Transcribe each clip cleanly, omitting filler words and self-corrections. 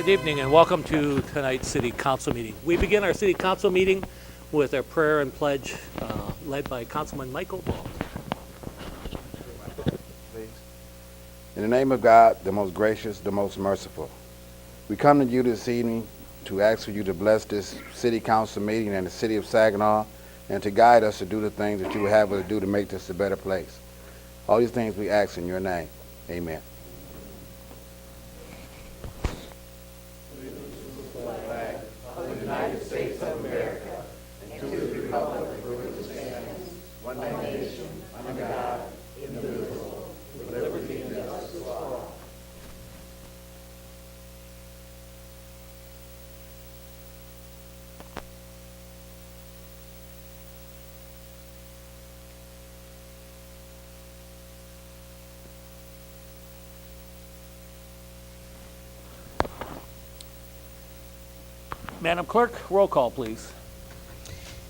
Good evening and welcome to tonight's City Council meeting. We begin our City Council meeting with our prayer and pledge led by Councilman Michael Ball. In the name of God, the most gracious, the most merciful, we come to you this evening to ask for you to bless this City Council meeting and the City of Saginaw and to guide us to do the things that you would have us to do to make this a better place. All these things we ask in your name. Amen. Madam Clerk, roll call, please.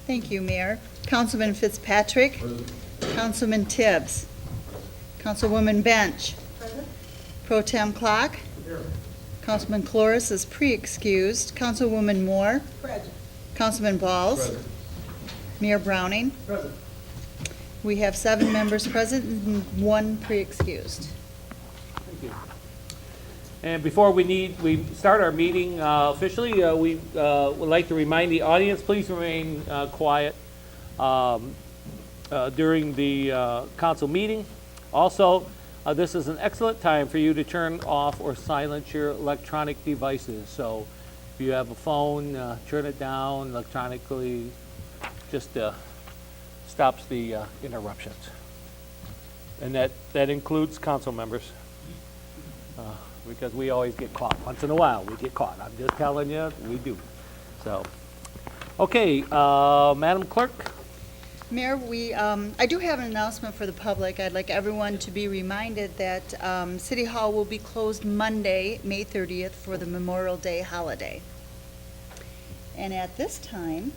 Thank you, Mayor. Councilman Fitzpatrick. Councilman Tibbs. Councilwoman Bench. Pro Tem Clock. Councilman Cloris is pre-excused. Councilwoman Moore. Councilman Balls. Mayor Browning. We have 7 members present and 1 pre-excused. Thank you. And before we start our meeting officially, we would like to remind the audience, please remain quiet during the council meeting. Also, this is an excellent time for you to turn off or silence your electronic devices. So if you have a phone, turn it down electronically, just stops the interruptions. And that includes council members. Because we always get caught. Once in a while, we get caught. I'm just telling you, we do. So, okay, Madam Clerk. Mayor, I do have an announcement for the public. I'd like everyone to be reminded that City Hall will be closed Monday, May 30th for the Memorial Day holiday. And at this time,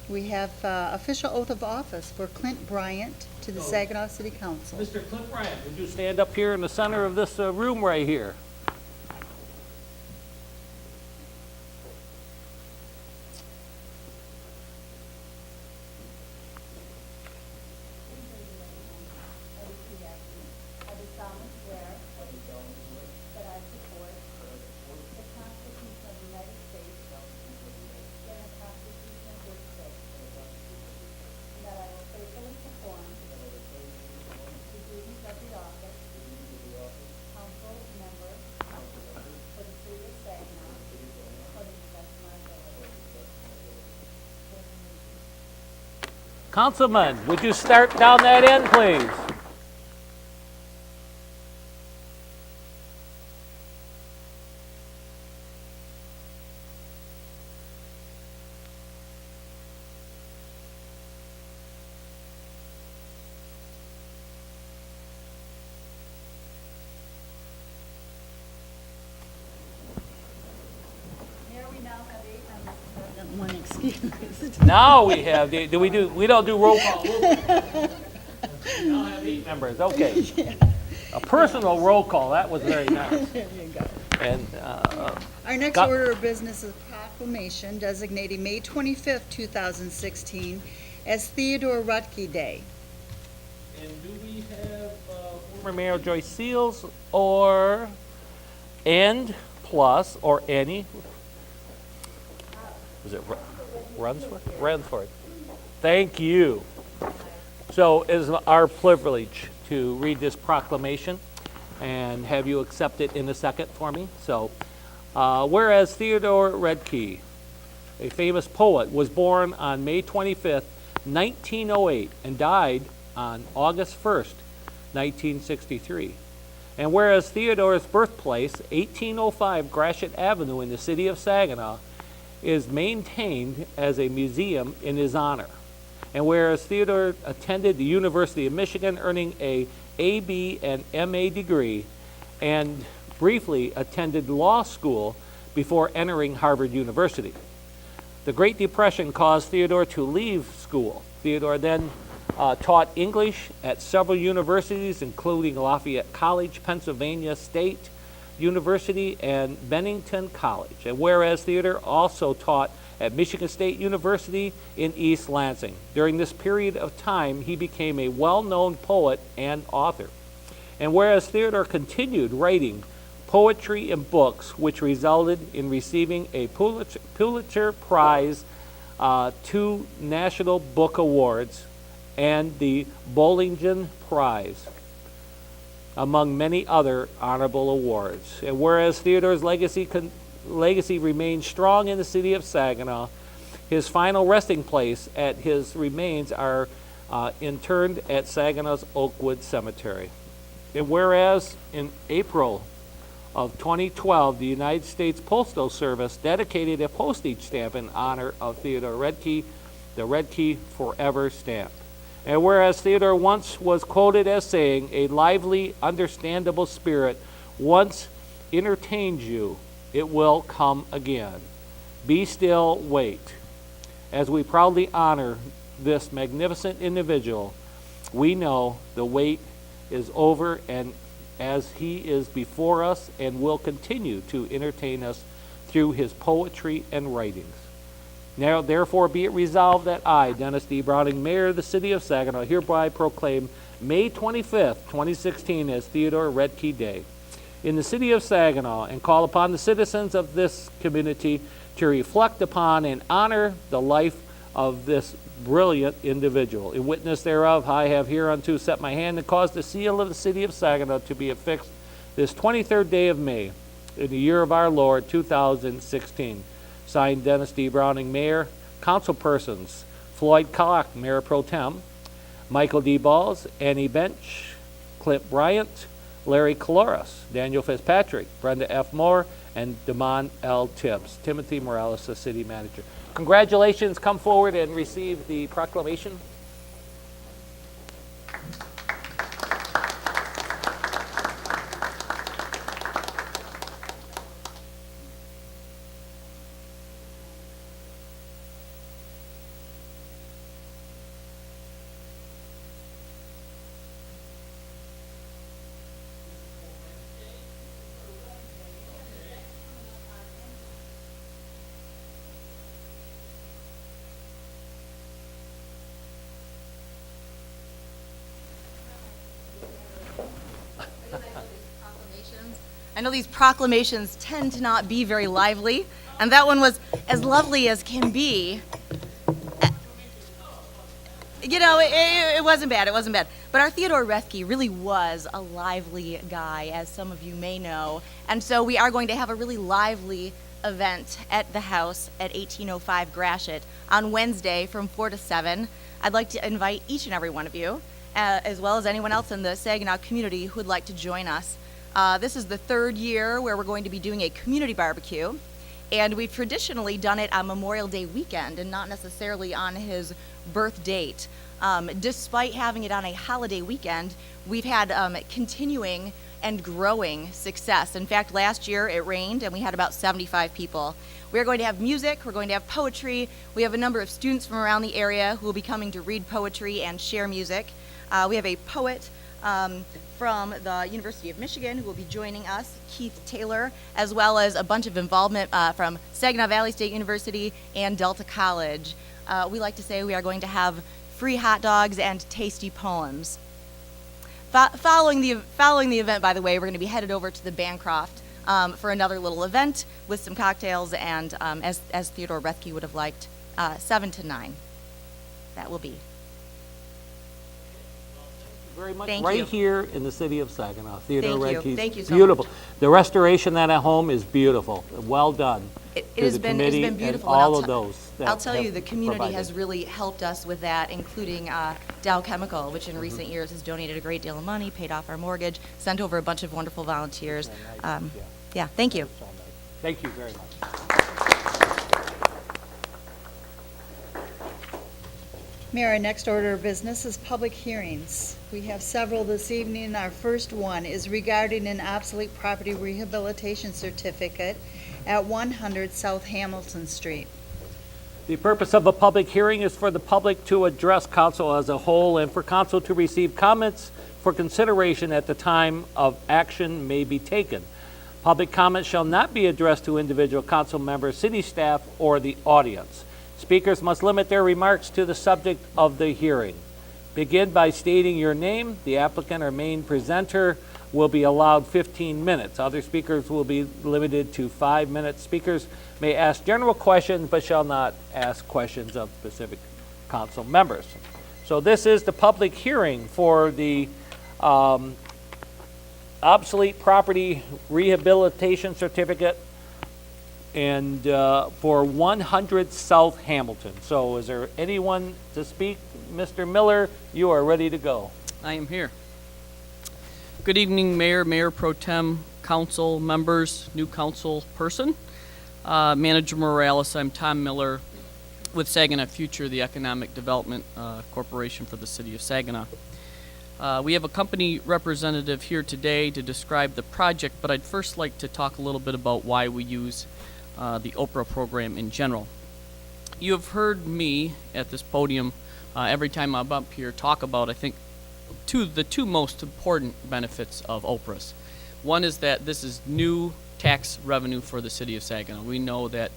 we have official oath of office for Clint Bryant to the Saginaw City Council. Mr. Clint Bryant, would you stand up here in the center of this room right here? Councilman, would you start down that end, please? One excuse. Now we have, we don't do roll call. We now have 8 members, okay. Yeah. A personal roll call, that was very nice. There you go. And Our next order of business is proclamation designating May 25th, 2016 as Theodore Rutke Day. And do we have former Mayor Joyce Seals or any? Was it Runsford? Ransford. Thank you. So it is our privilege to read this proclamation and have you accept it in a second for me. So, whereas Theodore Rutke, a famous poet, was born on May 25th, 1908 and died on August 1st, 1963. And whereas Theodore's birthplace, 1805 Gratiot Avenue in the city of Saginaw, is maintained as a museum in his honor. And whereas Theodore attended the University of Michigan, earning a AB and MA degree, and briefly attended law school before entering Harvard University. The Great Depression caused Theodore to leave school. Theodore then taught English at several universities, including Lafayette College, Pennsylvania State, University and Bennington College. And whereas Theodore also taught at Michigan State University in East Lansing. During this period of time, he became a well-known poet and author. And whereas Theodore continued writing poetry and books, which resulted in receiving a Pulitzer Prize, 2 National Book Awards, and the Bollingen Prize, among many other honorable awards. And whereas Theodore's legacy remains strong in the city of Saginaw, his final resting place at his remains are interred at Saginaw's Oakwood Cemetery. And whereas in April of 2012, the United States Postal Service dedicated a postage stamp in honor of Theodore Redke, the Redke Forever stamp. And whereas Theodore once was quoted as saying, "A lively, understandable spirit once entertained you, it will come again. Be still, wait." As we proudly honor this magnificent individual, we know the wait is over, and as he is before us and will continue to entertain us through his poetry and writings. Now, therefore, be it resolved that I, Dennis D. Browning, Mayor of the City of Saginaw, hereby proclaim May 25th, 2016 as Theodore Redke Day in the City of Saginaw, and call upon the citizens of this community to reflect upon and honor the life of this brilliant individual. In witness thereof, I have hereunto set my hand and caused the seal of the City of Saginaw to be affixed this 23rd day of May in the year of our Lord, 2016. Signed, Dennis D. Browning, Mayor. Councilpersons, Floyd Clark, Mayor Pro Tem, Michael D. Balls, Annie Bench, Clint Bryant, Larry Caloris, Daniel Fitzpatrick, Brenda F. Moore, and Damon L. Tibbs. Timothy Morales, the City Manager. Congratulations. Come forward and receive the proclamation. I know these proclamations tend to not be very lively, and that one was as lovely as can be. You know, it wasn't bad, it wasn't bad. But our Theodore Redke really was a lively guy, as some of you may know. And so we are going to have a really lively event at the house at 1805 Gratiot on Wednesday from 4 to 7. I'd like to invite each and every one of you, as well as anyone else in the Saginaw community who would like to join us. This is the 3rd year where we're going to be doing a community barbecue, and we've traditionally done it on Memorial Day weekend and not necessarily on his birth date. Despite having it on a holiday weekend, we've had continuing and growing success. In fact, last year it rained and we had about 75 people. We're going to have music, we're going to have poetry. We have a number of students from around the area who will be coming to read poetry and share music. We have a poet from the University of Michigan who will be joining us, Keith Taylor, as well as a bunch of involvement from Saginaw Valley State University and Delta College. We like to say we are going to have free hot dogs and tasty poems. Following the event, by the way, we're going to be headed over to the Bancroft for another little event with some cocktails and, as Theodore Redke would have liked, 7 to 9. That will be. Very much. Thank Right you. here in the city of Saginaw. Theodore Thank you. Redke's Thank you so beautiful. much. The restoration of that home is beautiful. Well done. It to has the been committee beautiful. And and all I'll of those. that I'll tell you, have the community provided. has really helped us with that, including Dow Chemical, which in recent years has donated a great deal of money, paid off our mortgage, sent over a bunch of wonderful volunteers. Yeah, thank you. Thank you very much. Mayor, our next order of business is public hearings. We have several this evening. Our first one is regarding an obsolete property rehabilitation certificate at 100 South Hamilton Street. The purpose of a public hearing is for the public to address council as a whole and for council to receive comments for consideration at the time of action may be taken. Public comment shall not be addressed to individual council members, city staff, or the audience. Speakers must limit their remarks to the subject of the hearing. Begin by stating your name. The applicant or main presenter will be allowed 15 minutes. Other speakers will be limited to 5 minutes. Speakers may ask general questions but shall not ask questions of specific council members. So this is the public hearing for the obsolete property rehabilitation certificate and for 100 South Hamilton. So is there anyone to speak? Mr. Miller, you are ready to go. I am here. Good evening, Mayor, Mayor Pro Tem, council members, new council person, Manager Morales. I'm Tom Miller with Saginaw Future, the Economic Development Corporation for the City of Saginaw. We have a company representative here today to describe the project, but I'd first like to talk a little bit about why we use the Oprah program in general. You have heard me at this podium every time I'm up here talk about, I think, the two most important benefits of Oprah's. One is that this is new tax revenue for the City of Saginaw. We know that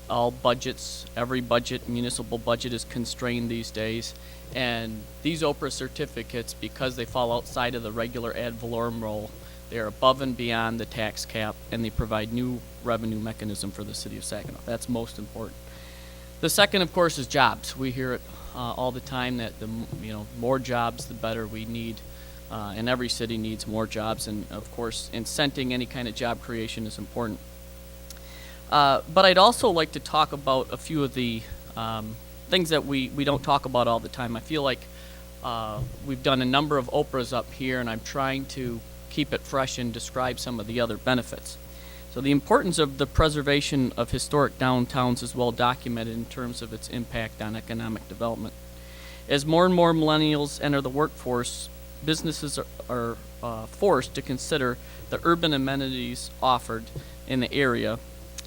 all budgets, every budget, municipal budget is constrained these days, and these Oprah certificates, because they fall outside of the regular ad valorem role, they are above and beyond the tax cap, and they provide new revenue mechanism for the City of Saginaw. That's most important. The second, of course, is jobs. We hear it all the time that the more jobs, the better we need, and every city needs more jobs. And of course, incenting any kind of job creation is important. But I'd also like to talk about a few of the things that we don't talk about all the time. I feel like we've done a number of Oprahs up here, and I'm trying to keep it fresh and describe some of the other benefits. So the importance of the preservation of historic downtowns is well documented in terms of its impact on economic development. As more and more millennials enter the workforce, businesses are forced to consider the urban amenities offered in the area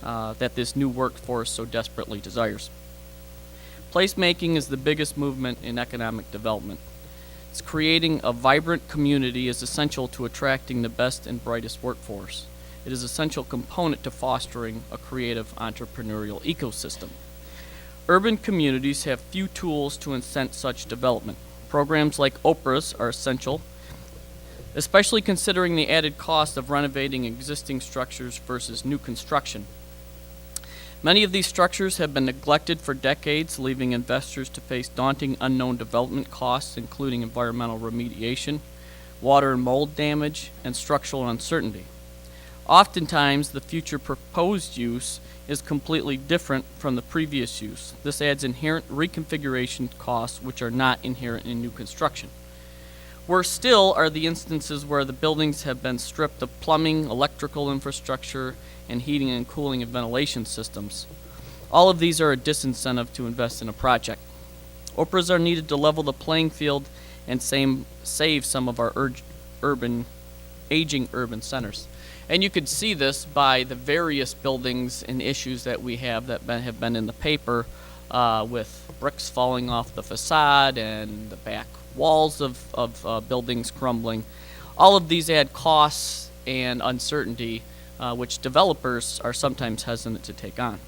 that this new workforce so desperately desires. Placemaking is the biggest movement in economic development. It's creating a vibrant community is essential to attracting the best and brightest workforce. It is an essential component to fostering a creative entrepreneurial ecosystem. Urban communities have few tools to incent such development. Programs like Oprah's are essential, especially considering the added cost of renovating existing structures versus new construction. Many of these structures have been neglected for decades, leaving investors to face daunting unknown development costs, including environmental remediation, water and mold damage, and structural uncertainty. Oftentimes, the future proposed use is completely different from the previous use. This adds inherent reconfiguration costs which are not inherent in new construction. Worse still are the instances where the buildings have been stripped of plumbing, electrical infrastructure, and heating and cooling and ventilation systems. All of these are a disincentive to invest in a project. Oprahs are needed to level the playing field and save some of our aging urban centers. And you could see this by the various buildings and issues that we have that have been in the paper with bricks falling off the facade and the back walls of buildings crumbling. All of these add costs and uncertainty, which developers are sometimes hesitant to take on.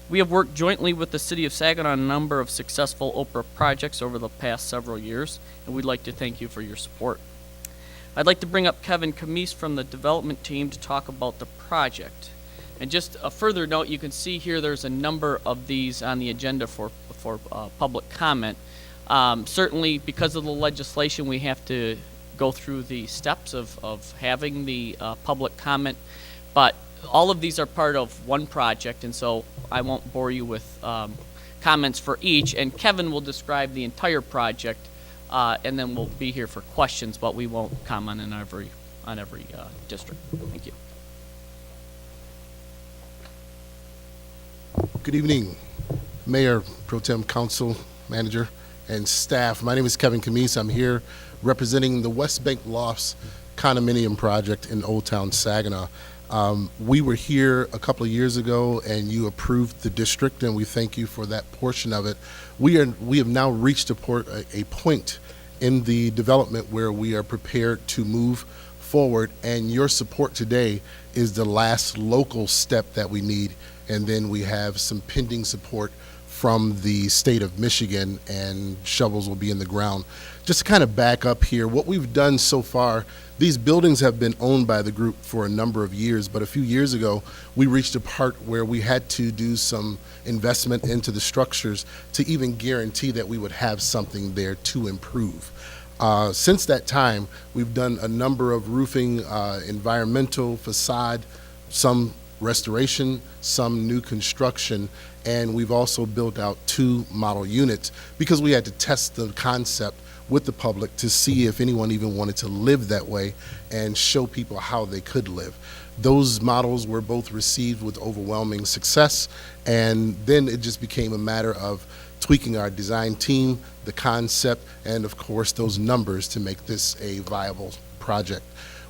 We have worked jointly with the City of Saginaw on a number of successful Oprah projects over the past several years, and we'd like to thank you for your support. I'd like to bring up Kevin Camise from the development team to talk about the project. And just a further note, you can see here there's a number of these on the agenda for public comment. Certainly, because of the legislation, we have to go through the steps of having the public comment, but all of these are part of one project, and so I won't bore you with comments for each, and Kevin will describe the entire project, and then we'll be here for questions, but we won't comment on every district. Thank you. Good evening, Mayor, Pro Tem, Council, Manager, and staff. My name is Kevin Camise. I'm here representing the West Bank Lofts condominium project in Old Town Saginaw. We were here a couple of years ago and you approved the district, and we thank you for that portion of it. We have now reached a point in the development where we are prepared to move forward, and your support today is the last local step that we need. And then we have some pending support from the state of Michigan, and shovels will be in the ground. Just to kind of back up here, what we've done so far, these buildings have been owned by the group for a number of years, but a few years ago, we reached a part where we had to do some investment into the structures to even guarantee that we would have something there to improve. Since that time, we've done a number of roofing, environmental, facade, some restoration, some new construction, and we've also built out 2 model units because we had to test the concept with the public to see if anyone even wanted to live that way and show people how they could live. Those models were both received with overwhelming success, and then it just became a matter of tweaking our design team, the concept, and of course those numbers to make this a viable project.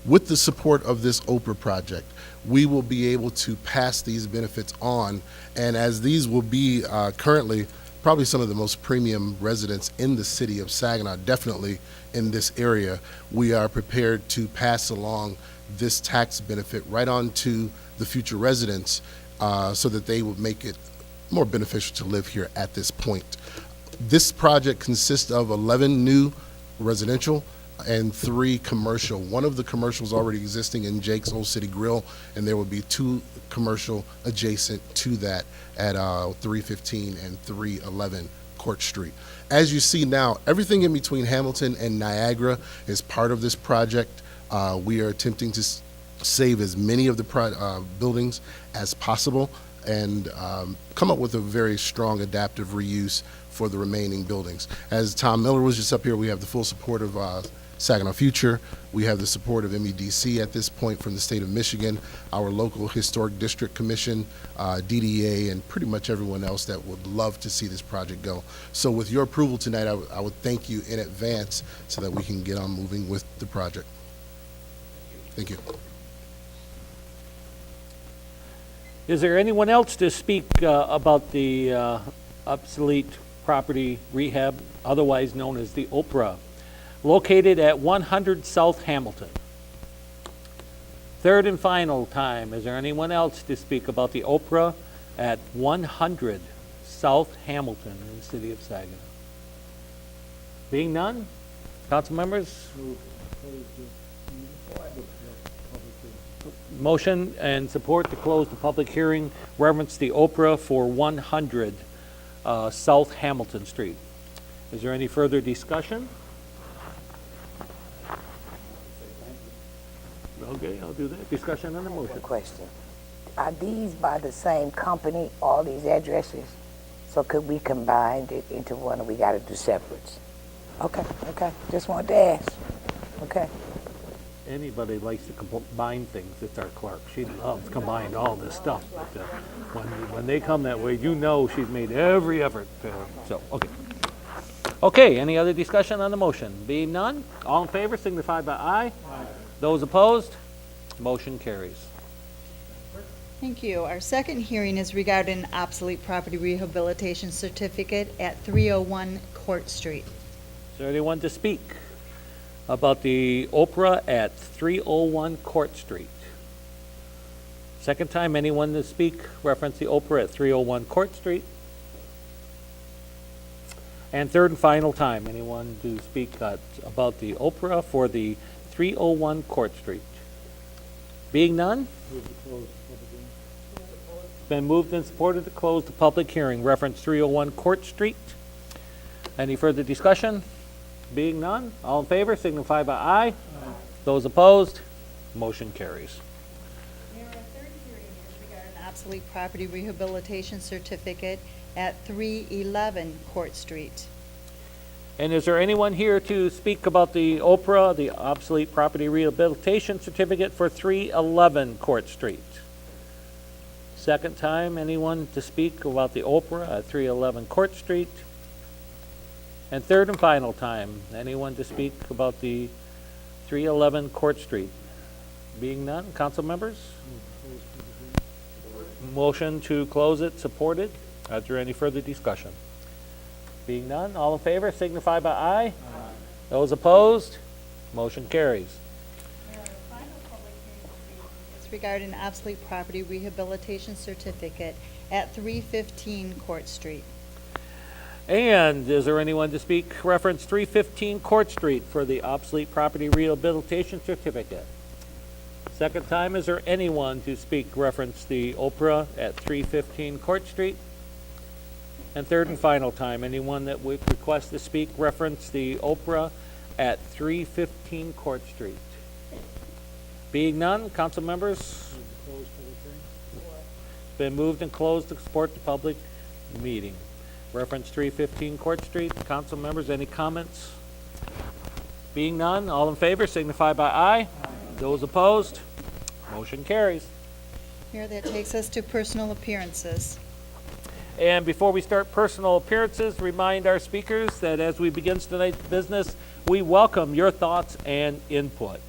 With the support of this Oprah project, we will be able to pass these benefits on, and as these will be currently probably some of the most premium residents in the city of Saginaw, definitely in this area, we are prepared to pass along this tax benefit right on to the future residents so that they will make it more beneficial to live here at this point. This project consists of 11 new residential and 3 commercial. One of the commercials already existing in Jake's Old City Grill, and there will be 2 commercial adjacent to that at 315 and 311 Court Street. As you see now, everything in between Hamilton and Niagara is part of this project. We are attempting to save as many of the buildings as possible and come up with a very strong adaptive reuse for the remaining buildings. As Tom Miller was just up here, we have the full support of Saginaw Future. We have the support of MEDC at this point from the state of Michigan, our local Historic District Commission, DDA, and pretty much everyone else that would love to see this project go. So with your approval tonight, I would thank you in advance so that we can get on moving with the project. Thank you. Is there anyone else to speak about the obsolete property rehab, otherwise known as the Oprah, located at 100 South Hamilton? Third and final time, is there anyone else to speak about the Oprah at 100 South Hamilton in the city of Saginaw? Being none, council members? Motion and support to close the public hearing, reference the Oprah for 100 South Hamilton Street. Is there any further discussion? Okay, I'll do that. Discussion on the motion. Question. Are these by the same company, all these addresses? So could we combine it into one, or we gotta do separates? Okay, just wanted to ask. Okay. Anybody likes to combine things, it's our clerk. She loves combining all this stuff. But, when they come that way, you know she's made every effort. Okay. Okay, any other discussion on the motion? Being none, all in favor signify by aye. Aye. Those opposed, motion carries. Thank you. Our second hearing is regarding an obsolete property rehabilitation certificate at 301 Court Street. Is there anyone to speak about the Oprah at 301 Court Street? Second time, anyone to speak, reference the Oprah at 301 Court Street? And third and final time, anyone to speak about the Oprah for the 301 Court Street? Being none? Been moved and supported to close the public hearing, reference 301 Court Street. Any further discussion? Being none, all in favor signify by aye. Aye. Those opposed, motion carries. Mayor, our third hearing is regarding an obsolete property rehabilitation certificate at 311 Court Street. And is there anyone here to speak about the Oprah, the obsolete property rehabilitation certificate for 311 Court Street? Second time, anyone to speak about the Oprah at 311 Court Street? And third and final time, anyone to speak about the 311 Court Street? Being none, council members? Motion to close it, supported. Is there any further discussion? Being none, all in favor signify by aye. Aye. Those opposed, motion carries. Our regarding obsolete property rehabilitation certificate at 315 Court Street. And is there anyone to speak reference 315 Court Street for the obsolete property rehabilitation certificate? Second time, is there anyone to speak reference the Oprah at 315 Court Street? And third and final time, anyone that would request to speak reference the Oprah at 315 Court Street? Being none, council members? Been moved and closed to support the public meeting. Reference 315 Court Street. Council members, any comments? Being none, all in favor signify by aye. Those opposed, motion carries. Mayor, that takes us to personal appearances. And before we start personal appearances, remind our speakers that as we begin tonight's business, we welcome your thoughts and input.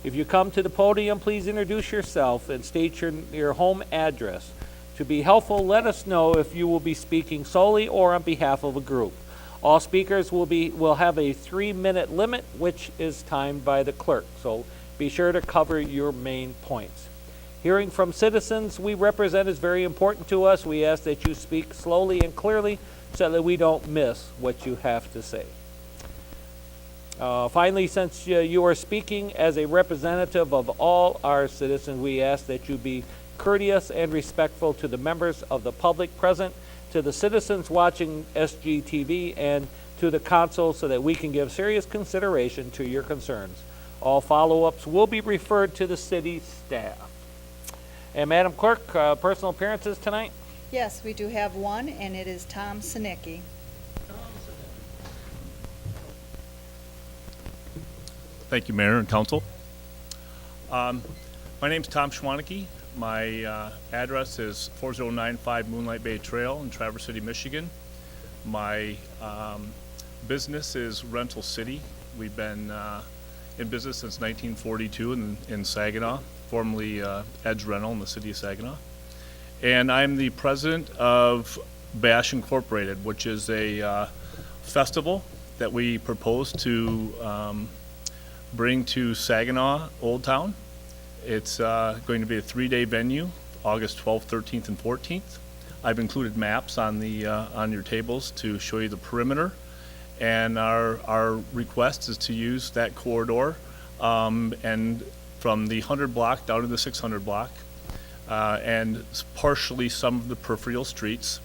If you come to the podium, please introduce yourself and state your home address. To be helpful, let us know if you will be speaking solely or on behalf of a group. All speakers will have a 3-minute limit, which is timed by the clerk. So be sure to cover your main points. Hearing from citizens we represent is very important to us. We ask that you speak slowly and clearly so that we don't miss what you have to say. Finally, since you are speaking as a representative of all our citizens, we ask that you be courteous and respectful to the members of the public present, to the citizens watching SGTV, and to the council so that we can give serious consideration to your concerns. All follow-ups will be referred to the city staff. And Madam Clerk, personal appearances tonight? Yes, we do have one, and it is Tom Sinicki. Thank you, Mayor and Council. My name's Tom Schwanecke. My address is 4095 Moonlight Bay Trail in Traverse City, Michigan. My business is Rental City. We've been in business since 1942 in Saginaw, formerly Edge Rental in the city of Saginaw. And I'm the president of Bash Incorporated, which is a festival that we propose to bring to Saginaw Old Town. It's going to be a 3-day venue, August 12th, 13th, and 14th. I've included maps on the on your tables to show you the perimeter, and our request is to use that corridor and from the 100 block down to the 600 block, and partially some of the peripheral streets.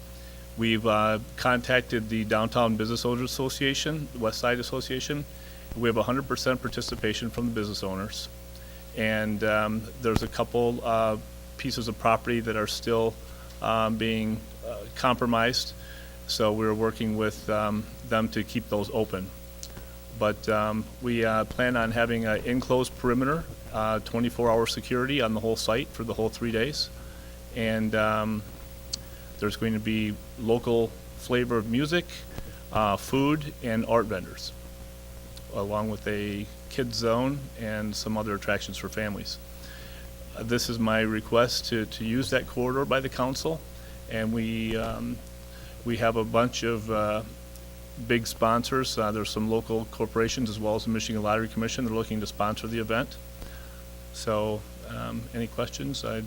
We've contacted the Downtown Business Owners Association, the West Side Association. We have 100% participation from the business owners. And there's a couple pieces of property that are still being compromised. So we're working with them to keep those open. But we plan on having an enclosed perimeter, 24-hour security on the whole site for the whole 3 days. And there's going to be local flavor of music, food, and art vendors, along with a kids zone and some other attractions for families. This is my request to use that corridor by the council, and we have a bunch of big sponsors. There's some local corporations as well as the Michigan Lottery Commission. They're looking to sponsor the event. So any questions? Okay.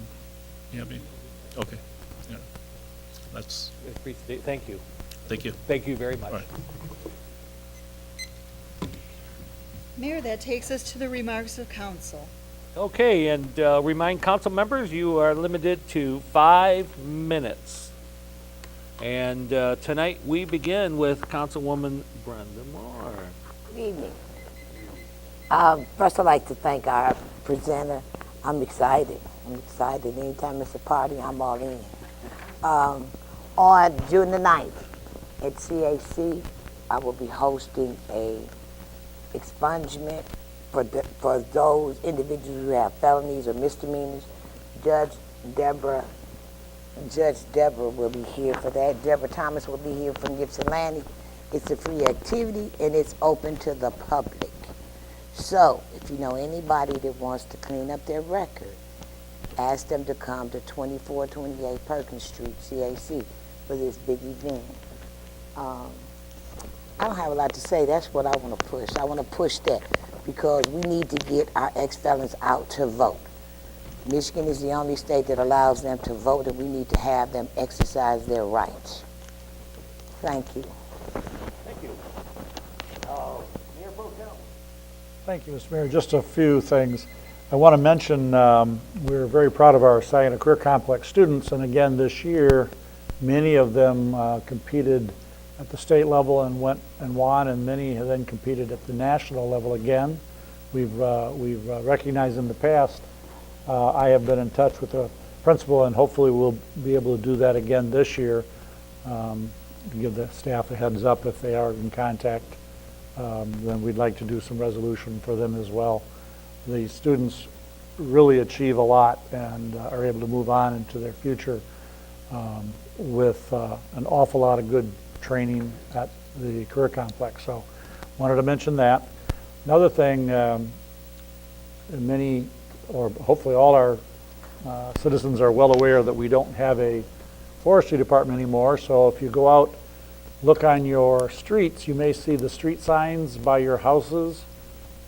Yeah. That's. Thank you. Thank you. Thank you very much. All right. Mayor, that takes us to the remarks of council. Okay, and remind council members you are limited to 5 minutes. And tonight we begin with Councilwoman Brenda Moore. Good evening. First, I'd like to thank our presenter. I'm excited. Anytime it's a party, I'm all in. On June the 9th at CAC, I will be hosting a expungement for those individuals who have felonies or misdemeanors. Judge Deborah will be here for that. Deborah Thomas will be here from Ypsilanti. It's a free activity and it's open to the public. So if you know anybody that wants to clean up their record, ask them to come to 2428 Perkins Street, CAC, for this big event. I don't have a lot to say. That's what I want to push. I want to push that because we need to get our ex-felons out to vote. Michigan is the only state that allows them to vote, and we need to have them exercise their rights. Thank you. Thank you. Mayor Pro Tem. Thank you, Mr. Mayor. Just a few things. I want to mention we're very proud of our Saginaw Career Complex students, and again this year, many of them competed at the state level and went and won, and many have then competed at the national level again. We've recognized in the past. I have been in touch with the principal, and hopefully we'll be able to do that again this year. To give the staff a heads up if they are in contact, then we'd like to do some resolution for them as well. The students really achieve a lot and are able to move on into their future with an awful lot of good training at the career complex. So wanted to mention that. Another thing, many, or hopefully all our citizens are well aware that we don't have a forestry department anymore. So if you go out, look on your streets, you may see the street signs by your houses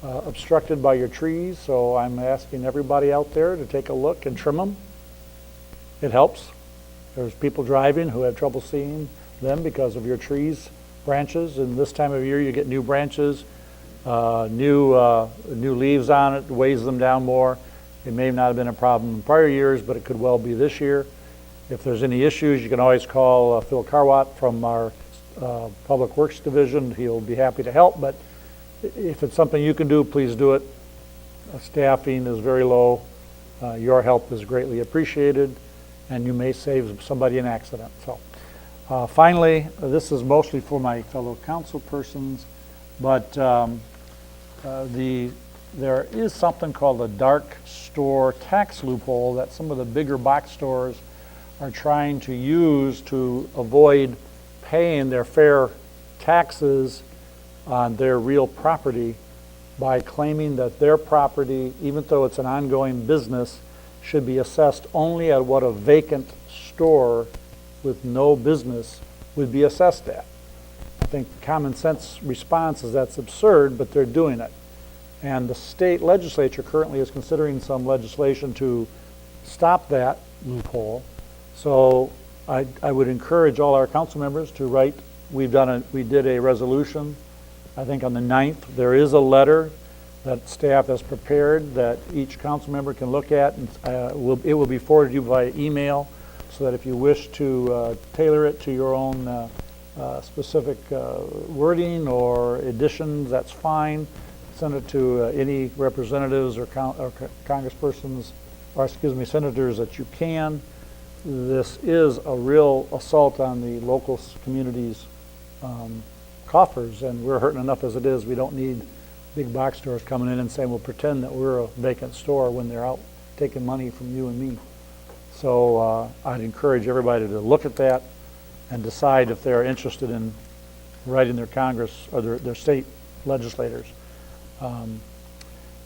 obstructed by your trees. So I'm asking everybody out there to take a look and trim them. It helps. There's people driving who have trouble seeing them because of your trees, branches, and this time of year you get new branches, new leaves on it, weighs them down more. It may not have been a problem in prior years, but it could well be this year. If there's any issues, you can always call Phil Carwatt from our Public Works Division. He'll be happy to help, but if it's something you can do, please do it. Staffing is very low. Your help is greatly appreciated, and you may save somebody an accident. So, finally, this is mostly for my fellow council persons, but there is something called a dark store tax loophole that some of the bigger box stores are trying to use to avoid paying their fair taxes on their real property by claiming that their property, even though it's an ongoing business, should be assessed only at what a vacant store with no business would be assessed at. I think the common sense response is that's absurd, but they're doing it. And the state legislature currently is considering some legislation to stop that loophole. So I would encourage all our council members to write. We did a resolution, I think on the 9th. There is a letter that staff has prepared that each council member can look at, and it will be forwarded to you by email, so that if you wish to tailor it to your own specific wording or additions, that's fine. Send it to any representatives or congresspersons, or excuse me, senators that you can. This is a real assault on the local community's coffers, and we're hurting enough as it is. We don't need big box stores coming in and saying, we'll pretend that we're a vacant store when they're out taking money from you and me. So I'd encourage everybody to look at that and decide if they're interested in writing their Congress or their state legislators.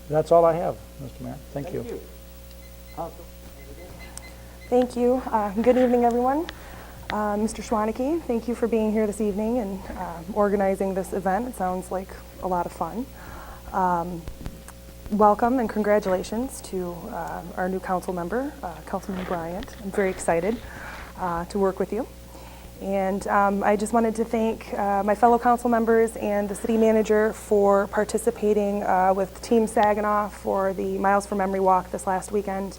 That's all I have, Mr. Mayor. Thank you. Thank you. Good evening, everyone. Mr. Schwaneke, thank you for being here this evening and organizing this event. It sounds like a lot of fun. Welcome and congratulations to our new council member, Councilman Bryant. I'm very excited to work with you. And I just wanted to thank my fellow council members and the city manager for participating with Team Saginaw for the Miles for Memory Walk this last weekend.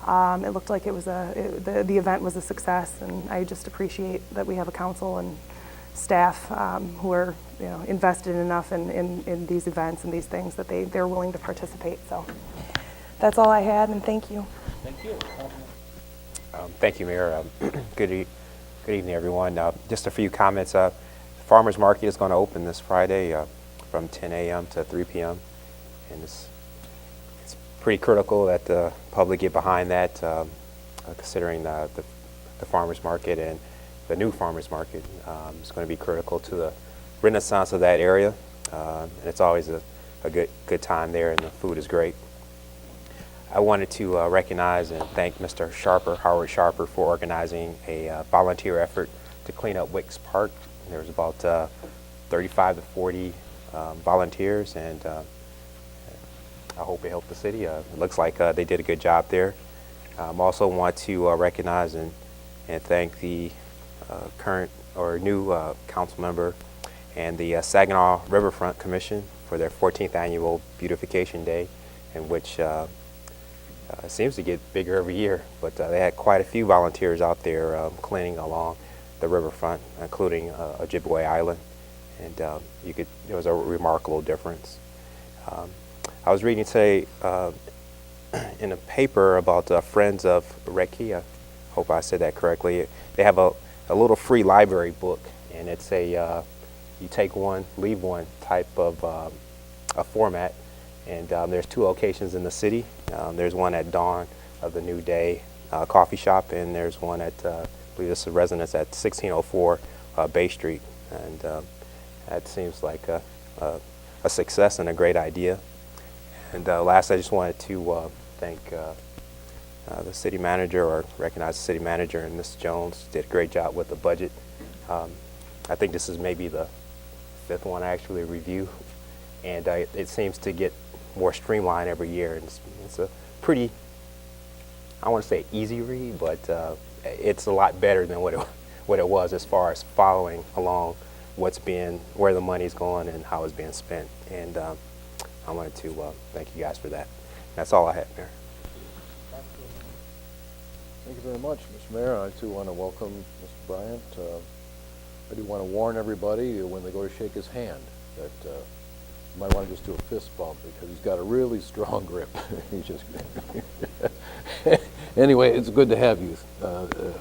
It looked like it was the event was a success, and I just appreciate that we have a council and staff who are invested enough in these events and these things that they're willing to participate. So that's all I had, and thank you. Thank you. Thank you, Mayor. Good evening, everyone. Just a few comments. The farmers market is going to open this Friday from 10 a.m. to 3 p.m. and it's pretty critical that the public get behind that, considering the farmers market and the new farmers market. It's going to be critical to the renaissance of that area, and it's always a good time there, and the food is great. I wanted to recognize and thank Mr. Howard Sharper, for organizing a volunteer effort to clean up Wicks Park. There was about 35 to 40 volunteers, and I hope it helped the city. It looks like they did a good job there. Also want to recognize and thank the current or new council member and the Saginaw Riverfront Commission for their 14th annual Beautification Day, in which seems to get bigger every year, but they had quite a few volunteers out there cleaning along the riverfront, including Ojibwe Island, and there was a remarkable difference. I was reading today in a paper about Friends of Reki. I hope I said that correctly. They have a little free library book, and it's a you take one, leave one type of a format. And there's 2 locations in the city. There's one at Dawn of the New Day coffee shop, and there's one at, I believe this is a residence at 1604 Bay Street. And that seems like a success and a great idea. And last, I just wanted to thank the city manager, or recognize the city manager, and Ms. Jones did a great job with the budget. I think this is maybe the 5th one I actually review, and it seems to get more streamlined every year. And it's a pretty, I want to say easy read, but it's a lot better than what it was as far as following along where the money's going and how it's being spent. And I wanted to thank you guys for that. That's all I had, Mayor. Thank you very much, Mr. Mayor. I too want to welcome Mr. Bryant. I do want to warn everybody when they go to shake his hand that you might want to just do a fist bump, because he's got a really strong grip. He's just anyway, it's good to have you.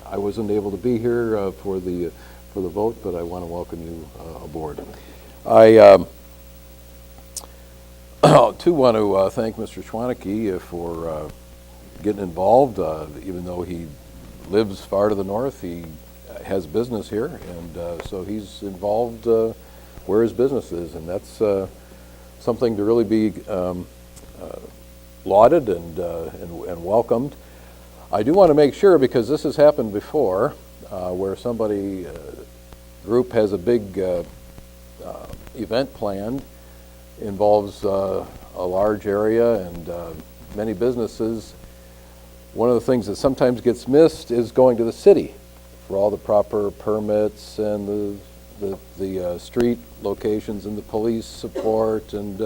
I wasn't able to be here for the vote, but I want to welcome you aboard. I too want to thank Mr. Schwaneke for getting involved. Even though he lives far to the north, he has business here, and so he's involved where his business is, and that's something to really be lauded and welcomed. I do want to make sure, because this has happened before, where group has a big event planned, involves a large area and many businesses. One of the things that sometimes gets missed is going to the city for all the proper permits and the street locations and the police support and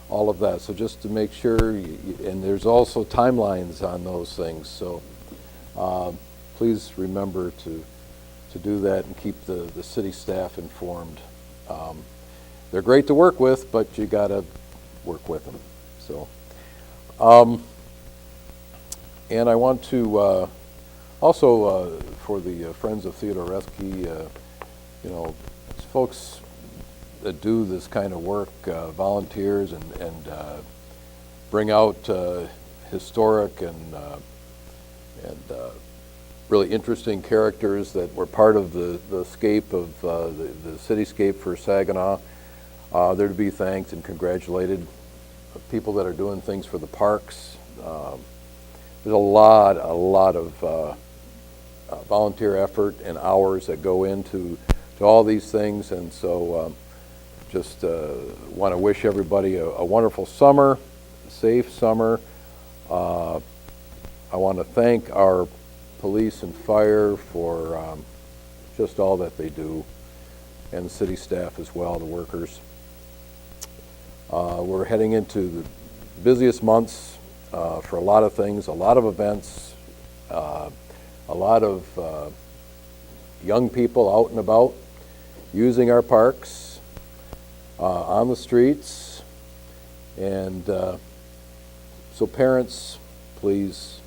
all of that. So just to make sure, and there's also timelines on those things. So please remember to do that and keep the city staff informed. They're great to work with, but you got to work with them. So, and I want to also for the Friends of Theodore Reski, folks that do this kind of work, volunteers and bring out historic and really interesting characters that were part of the scape of the cityscape for Saginaw. They're to be thanked and congratulated. People that are doing things for the parks. There's a lot of volunteer effort and hours that go into all these things, and so just want to wish everybody a wonderful summer, safe summer. I want to thank our police and fire for just all that they do, and the city staff as well, the workers. We're heading into the busiest months for a lot of things, a lot of events, a lot of young people out and about using our parks, on the streets, and so parents, please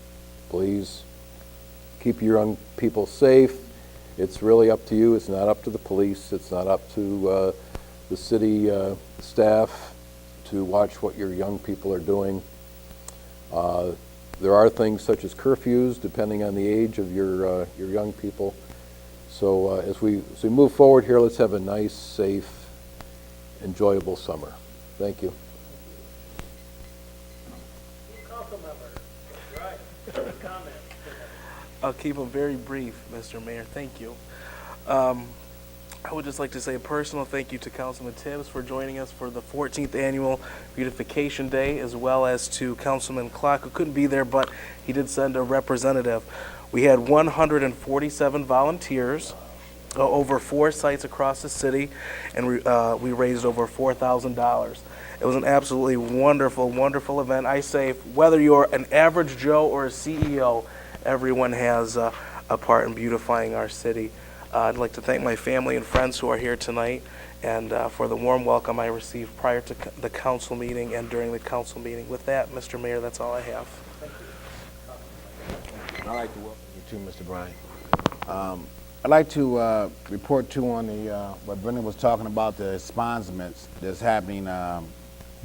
keep your young people safe. It's really up to you. It's not up to the police. It's not up to the city staff to watch what your young people are doing. There are things such as curfews, depending on the age of your young people. So as we move forward here, let's have a nice, safe, enjoyable summer. Thank you. I'll keep them very brief, Mr. Mayor. Thank you. I would just like to say a personal thank you to Councilman Tibbs for joining us for the 14th Annual Beautification Day, as well as to Councilman Clark, who couldn't be there, but he did send a representative. We had 147 volunteers, over 4 sites across the city, and we raised over $4,000. It was an absolutely wonderful, wonderful event. I say, whether you're an average Joe or a CEO, everyone has a part in beautifying our city. I'd like to thank my family and friends who are here tonight, and for the warm welcome I received prior to the council meeting and during the council meeting. With that, Mr. Mayor, that's all I have. I'd like to welcome you too, Mr. Bryan. I'd like to report too on the what Brendan was talking about, the expungements that's happening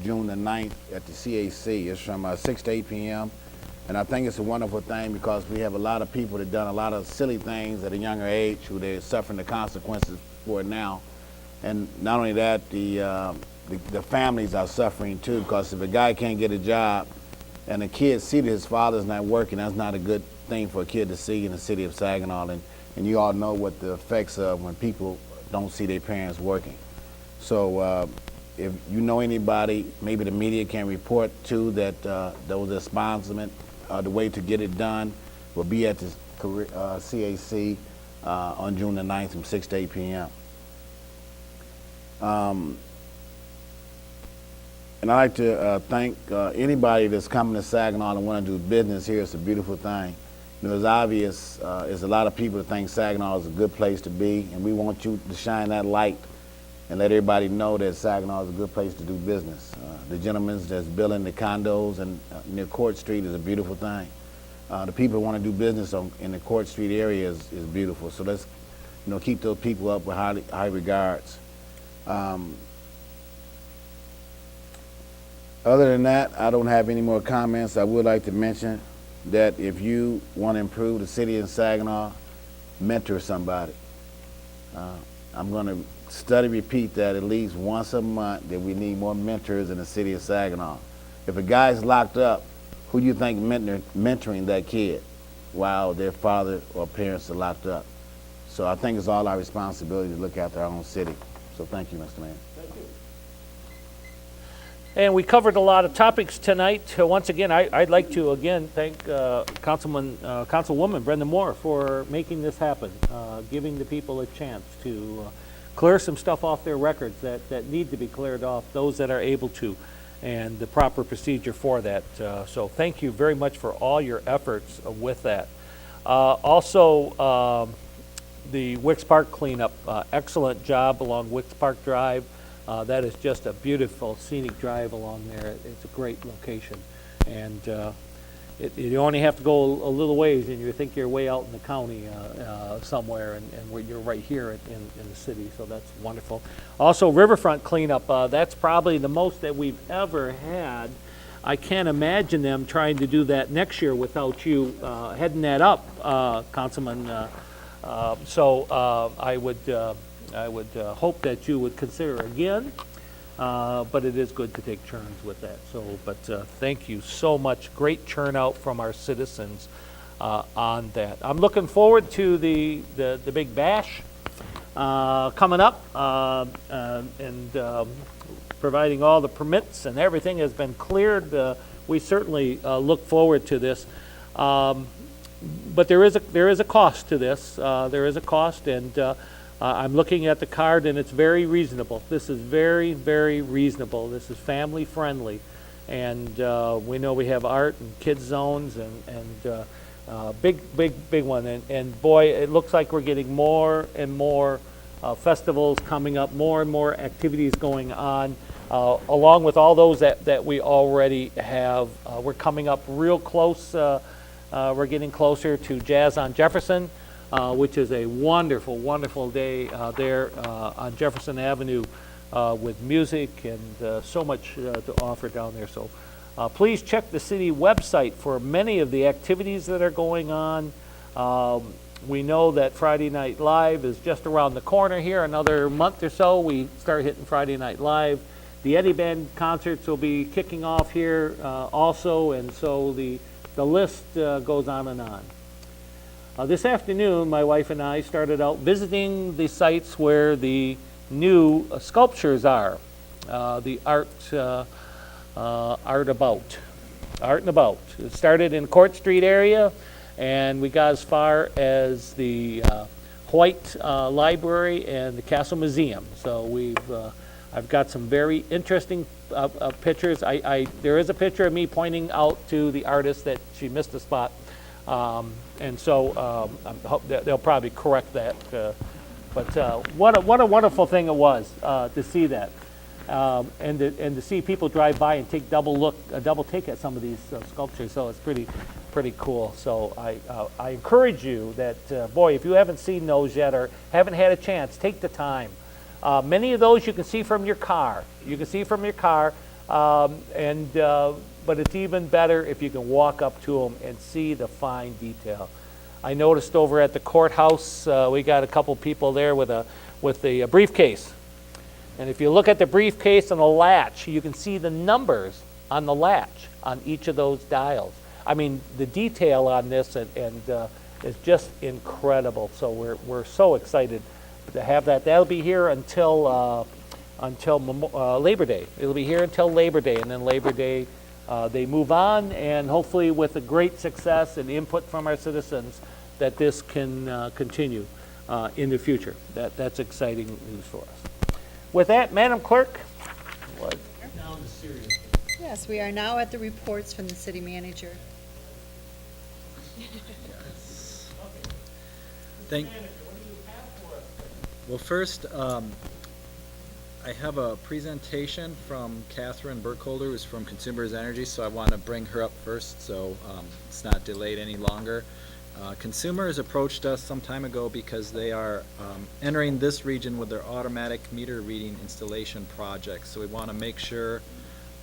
June the 9th at the CAC. It's from 6 to 8 p.m. And I think it's a wonderful thing because we have a lot of people that done a lot of silly things at a younger age who they're suffering the consequences for it now. And not only that, the families are suffering too, because if a guy can't get a job and a kid see that his father's not working, that's not a good thing for a kid to see in the city of Saginaw. And you all know what the effects of when people don't see their parents working. So if you know anybody, maybe the media can report too that those expungements, the way to get it done will be at the CAC on June the 9th from 6 to 8 p.m. And I'd like to thank anybody that's coming to Saginaw and want to do business here. It's a beautiful thing. You know, it's obvious, there's a lot of people that think Saginaw is a good place to be, and we want you to shine that light and let everybody know that Saginaw is a good place to do business. The gentleman that's building the condos and near Court Street is a beautiful thing. The people who want to do business in the Court Street area is beautiful. So let's, keep those people up with high regards. Other than that, I don't have any more comments. I would like to mention that if you want to improve the city of Saginaw, mentor somebody. I'm going to repeat that at least once a month, that we need more mentors in the city of Saginaw. If a guy's locked up, who do you think mentoring that kid while their father or parents are locked up? So I think it's all our responsibility to look after our own city. So thank you, Mr. Mayor. And we covered a lot of topics tonight. Once again, I'd like to again thank Councilwoman Brenda Moore for making this happen, giving the people a chance to clear some stuff off their records that need to be cleared off, those that are able to, and the proper procedure for that. So thank you very much for all your efforts with that. Also, the Wicks Park cleanup, excellent job along Wicks Park Drive. That is just a beautiful scenic drive along there. It's a great location. And you only have to go a little ways and you think you're way out in the county somewhere, and you're right here in the city, so that's wonderful. Also, riverfront cleanup, that's probably the most that we've ever had. I can't imagine them trying to do that next year without you heading that up, Councilman. So I would hope that you would consider again, but it is good to take turns with that. So, but thank you so much. Great turnout from our citizens on that. I'm looking forward to the big bash coming up, and providing all the permits and everything has been cleared. We certainly look forward to this. But there is a cost to this. There is a cost, and I'm looking at the card, and it's very reasonable. This is very, very reasonable. This is family friendly, and we know we have art and kids zones and big one. And boy, it looks like we're getting more and more festivals coming up, more and more activities going on, along with all those that we already have. We're coming up real close. We're getting closer to Jazz on Jefferson, which is a wonderful, wonderful day there on Jefferson Avenue with music and so much to offer down there. So please check the city website for many of the activities that are going on. We know that Friday Night Live is just around the corner here. Another month or so, we start hitting Friday Night Live. The Eddie Band concerts will be kicking off here also, and so the list goes on and on. This afternoon, my wife and I started out visiting the sites where the new sculptures are, the Art and About. It started in Court Street area, and we got as far as the White Library and the Castle Museum. So I've got some very interesting pictures. There is a picture of me pointing out to the artist that she missed a spot, and so I hope that they'll probably correct that. But what a wonderful thing it was to see that, and to see people drive by and take a double take at some of these sculptures. So it's pretty cool. So I encourage you that boy, if you haven't seen those yet or haven't had a chance, take the time. Many of those you can see from your car. But it's even better if you can walk up to them and see the fine detail. I noticed over at the courthouse, we got a couple people there with a briefcase. And if you look at the briefcase and the latch, you can see the numbers on the latch on each of those dials. I mean, the detail on this and is just incredible. So we're so excited to have that. That'll be here until Labor Day. It'll be here until Labor Day, and then Labor Day they move on, and hopefully with a great success and input from our citizens that this can continue in the future. That's exciting news for us. With that, Madam Clerk. Now the serious. Yes, we are now at the reports from the city manager. Well, first, I have a presentation from Catherine Burkholder, who's from Consumers Energy, so I want to bring her up first so it's not delayed any longer. Consumers approached us some time ago because they are entering this region with their automatic meter reading installation project. So we want to make sure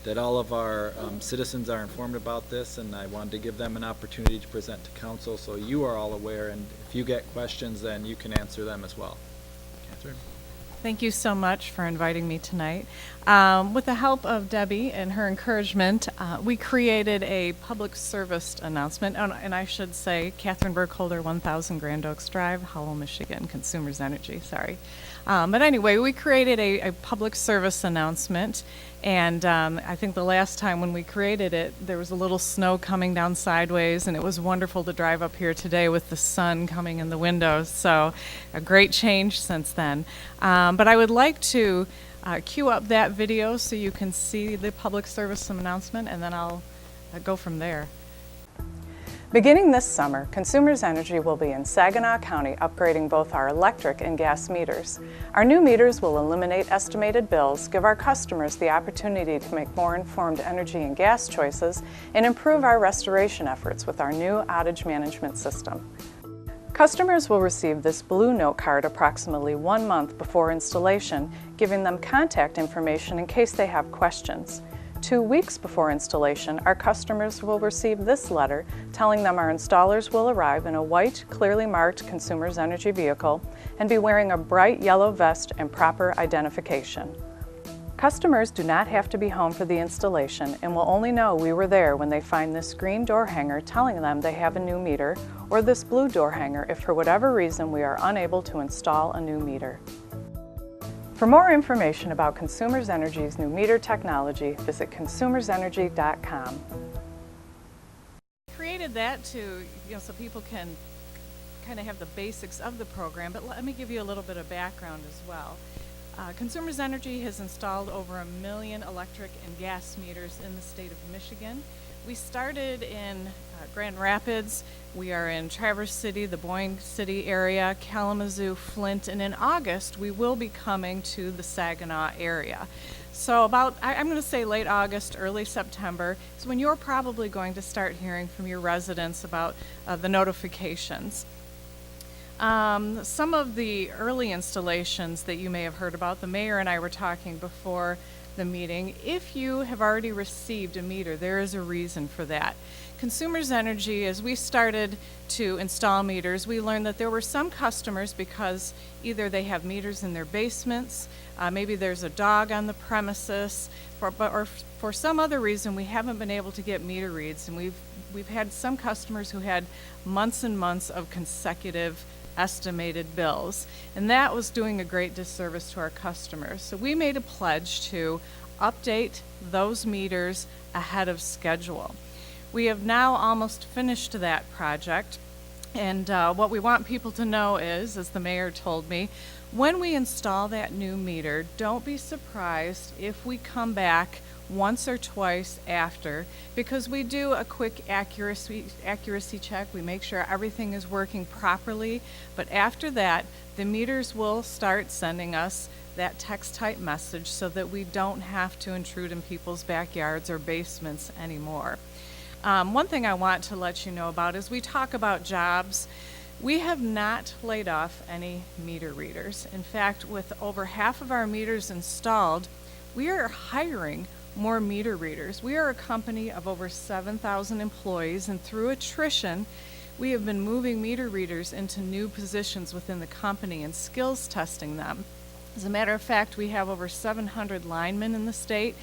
that all of our citizens are informed about this, and I wanted to give them an opportunity to present to council so you are all aware, and if you get questions, then you can answer them as well. Catherine? Thank you so much for inviting me tonight. With the help of Debbie and her encouragement, we created a public service announcement, and I should say Catherine Burkholder, 1000 Grand Oaks Drive, Howell, Michigan, Consumers Energy, sorry. But anyway, we created a public service announcement, and I think the last time when we created it, there was a little snow coming down sideways, and it was wonderful to drive up here today with the sun coming in the windows, so a great change since then. But I would like to cue up that video so you can see the public service announcement, and then I'll go from there. Beginning this summer, Consumers Energy will be in Saginaw County upgrading both our electric and gas meters. Our new meters will eliminate estimated bills, give our customers the opportunity to make more informed energy and gas choices, and improve our restoration efforts with our new outage management system. Customers will receive this blue note card approximately 1 month before installation, giving them contact information in case they have questions. 2 weeks before installation, our customers will receive this letter telling them our installers will arrive in a white, clearly marked Consumers Energy vehicle and be wearing a bright yellow vest and proper identification. Customers do not have to be home for the installation and will only know we were there when they find this green door hanger telling them they have a new meter, or this blue door hanger if for whatever reason we are unable to install a new meter. For more information about Consumers Energy's new meter technology, visit consumersenergy.com. Created that to, so people can kind of have the basics of the program, but let me give you a little bit of background as well. Consumers Energy has installed over 1 million electric and gas meters in the state of Michigan. We started in Grand Rapids. We are in Traverse City, the Boyne City area, Kalamazoo, Flint, and in August we will be coming to the Saginaw area. So about, I'm going to say late August, early September is when you're probably going to start hearing from your residents about the notifications. Some of the early installations that you may have heard about, the mayor and I were talking before the meeting. If you have already received a meter, there is a reason for that. Consumers Energy, as we started to install meters, we learned that there were some customers, because either they have meters in their basements, maybe there's a dog on the premises, or for some other reason we haven't been able to get meter reads, and we've had some customers who had months and months of consecutive estimated bills, and that was doing a great disservice to our customers. So we made a pledge to update those meters ahead of schedule. We have now almost finished that project, and what we want people to know is, as the mayor told me, when we install that new meter, don't be surprised if we come back once or twice after, because we do a quick accuracy check. We make sure everything is working properly, but after that, the meters will start sending us that text type message so that we don't have to intrude in people's backyards or basements anymore. One thing I want to let you know about is we talk about jobs. We have not laid off any meter readers. In fact, with over half of our meters installed, we are hiring more meter readers. We are a company of over 7,000 employees, and through attrition, we have been moving meter readers into new positions within the company and skills testing them. As a matter of fact, we have over 700 linemen in the state.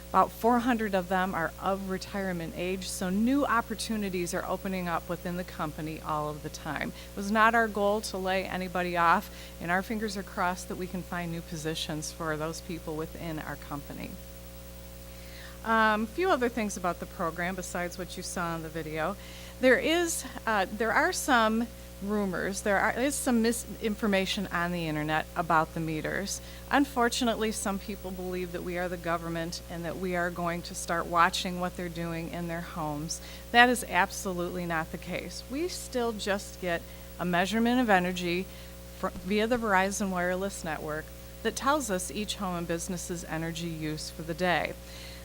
About 400 of them are of retirement age, so new opportunities are opening up within the company all of the time. It was not our goal to lay anybody off, and our fingers are crossed that we can find new positions for those people within our company. A few other things about the program besides what you saw in the video. There are some rumors, there is some misinformation on the internet about the meters. Unfortunately, some people believe that we are the government and that we are going to start watching what they're doing in their homes. That is absolutely not the case. We still just get a measurement of energy via the Verizon wireless network that tells us each home and business's energy use for the day.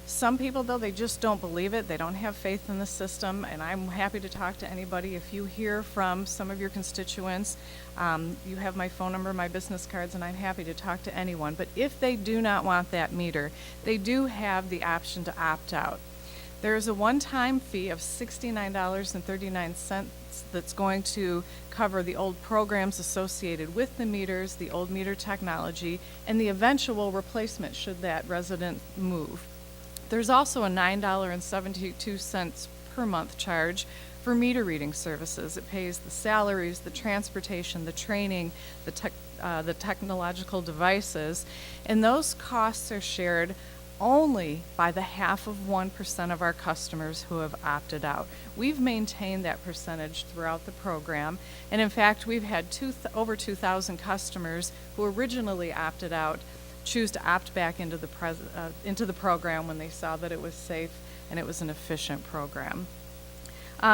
Some people, though, they just don't believe it. They don't have faith in the system, and I'm happy to talk to anybody. If you hear from some of your constituents, you have my phone number, my business cards, and I'm happy to talk to anyone. But if they do not want that meter, they do have the option to opt out. There is a one-time fee of $69.39 that's going to cover the old programs associated with the meters, the old meter technology, and the eventual replacement should that resident move. There's also a $9.72 per month charge for meter reading services. It pays the salaries, the transportation, the training, the technological devices, and those costs are shared only by the 0.5% of our customers who have opted out. We've maintained that percentage throughout the program, and in fact, we've had over 2,000 customers who originally opted out choose to opt back into the program when they saw that it was safe and it was an efficient program.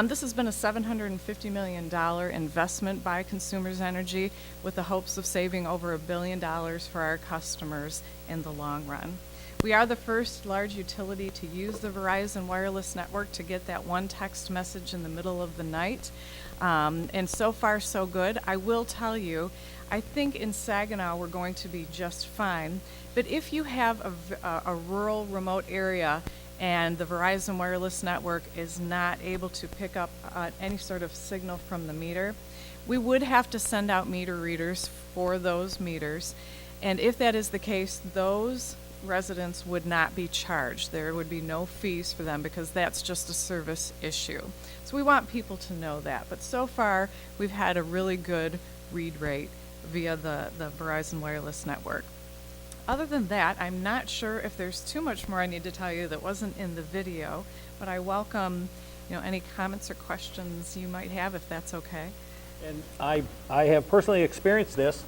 This has been a $750 million investment by Consumers Energy with the hopes of saving over $1 billion for our customers in the long run. We are the first large utility to use the Verizon wireless network to get that one text message in the middle of the night. And so far, so good. I will tell you, I think in Saginaw we're going to be just fine. But if you have a rural, remote area and the Verizon wireless network is not able to pick up any sort of signal from the meter, we would have to send out meter readers for those meters. And if that is the case, those residents would not be charged. There would be no fees for them because that's just a service issue. So we want people to know that. But so far, we've had a really good read rate via the Verizon wireless network. Other than that, I'm not sure if there's too much more I need to tell you that wasn't in the video, but I welcome any comments or questions you might have, if that's okay. And I have personally experienced this.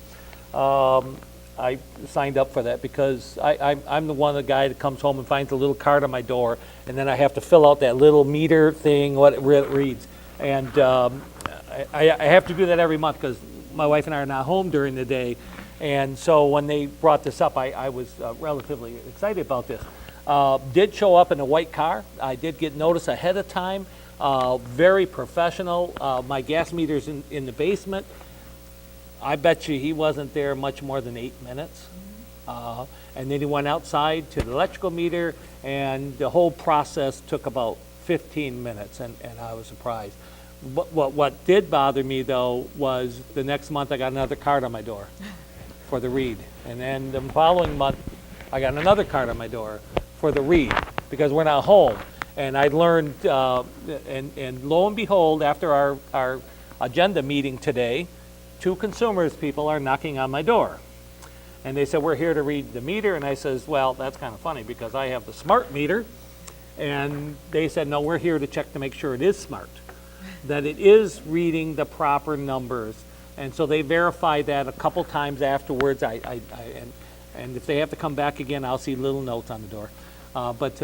I signed up for that because I'm the guy that comes home and finds a little card on my door, and then I have to fill out that little meter thing, what it reads. And I have to do that every month because my wife and I are not home during the day. And so when they brought this up, I was relatively excited about this. Did show up in a white car. I did get notice ahead of time. Very professional. My gas meter's in the basement. I bet you he wasn't there much more than 8 minutes. And then he went outside to the electrical meter, and the whole process took about 15 minutes, and I was surprised. What did bother me, though, was the next month I got another card on my door for the read. And then the following month, I got another card on my door for the read, because we're not home. And I learned, and lo and behold, after our agenda meeting today, 2 consumers people are knocking on my door. And they said, we're here to read the meter. And I says, well, that's kind of funny because I have the smart meter. And they said, no, we're here to check to make sure it is smart, that it is reading the proper numbers. And so they verified that a couple times afterwards. And if they have to come back again, I'll see little notes on the door. But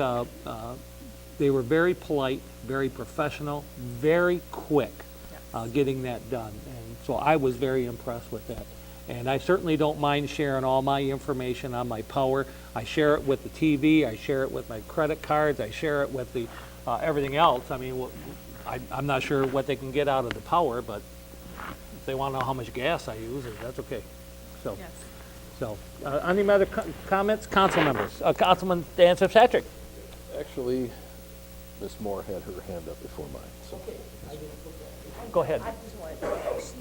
they were very polite, very professional, very quick getting that done. And so I was very impressed with that. And I certainly don't mind sharing all my information on my power. I share it with the TV. I share it with my credit cards. I share it with the everything else. I mean, I'm not sure what they can get out of the power, but if they want to know how much gas I use, that's okay. So, Yes. so any other comments? Council members. Councilman Dan Fitzpatrick. Actually, Ms. Moore had her hand up before mine, so. Go ahead. I just wanted to ask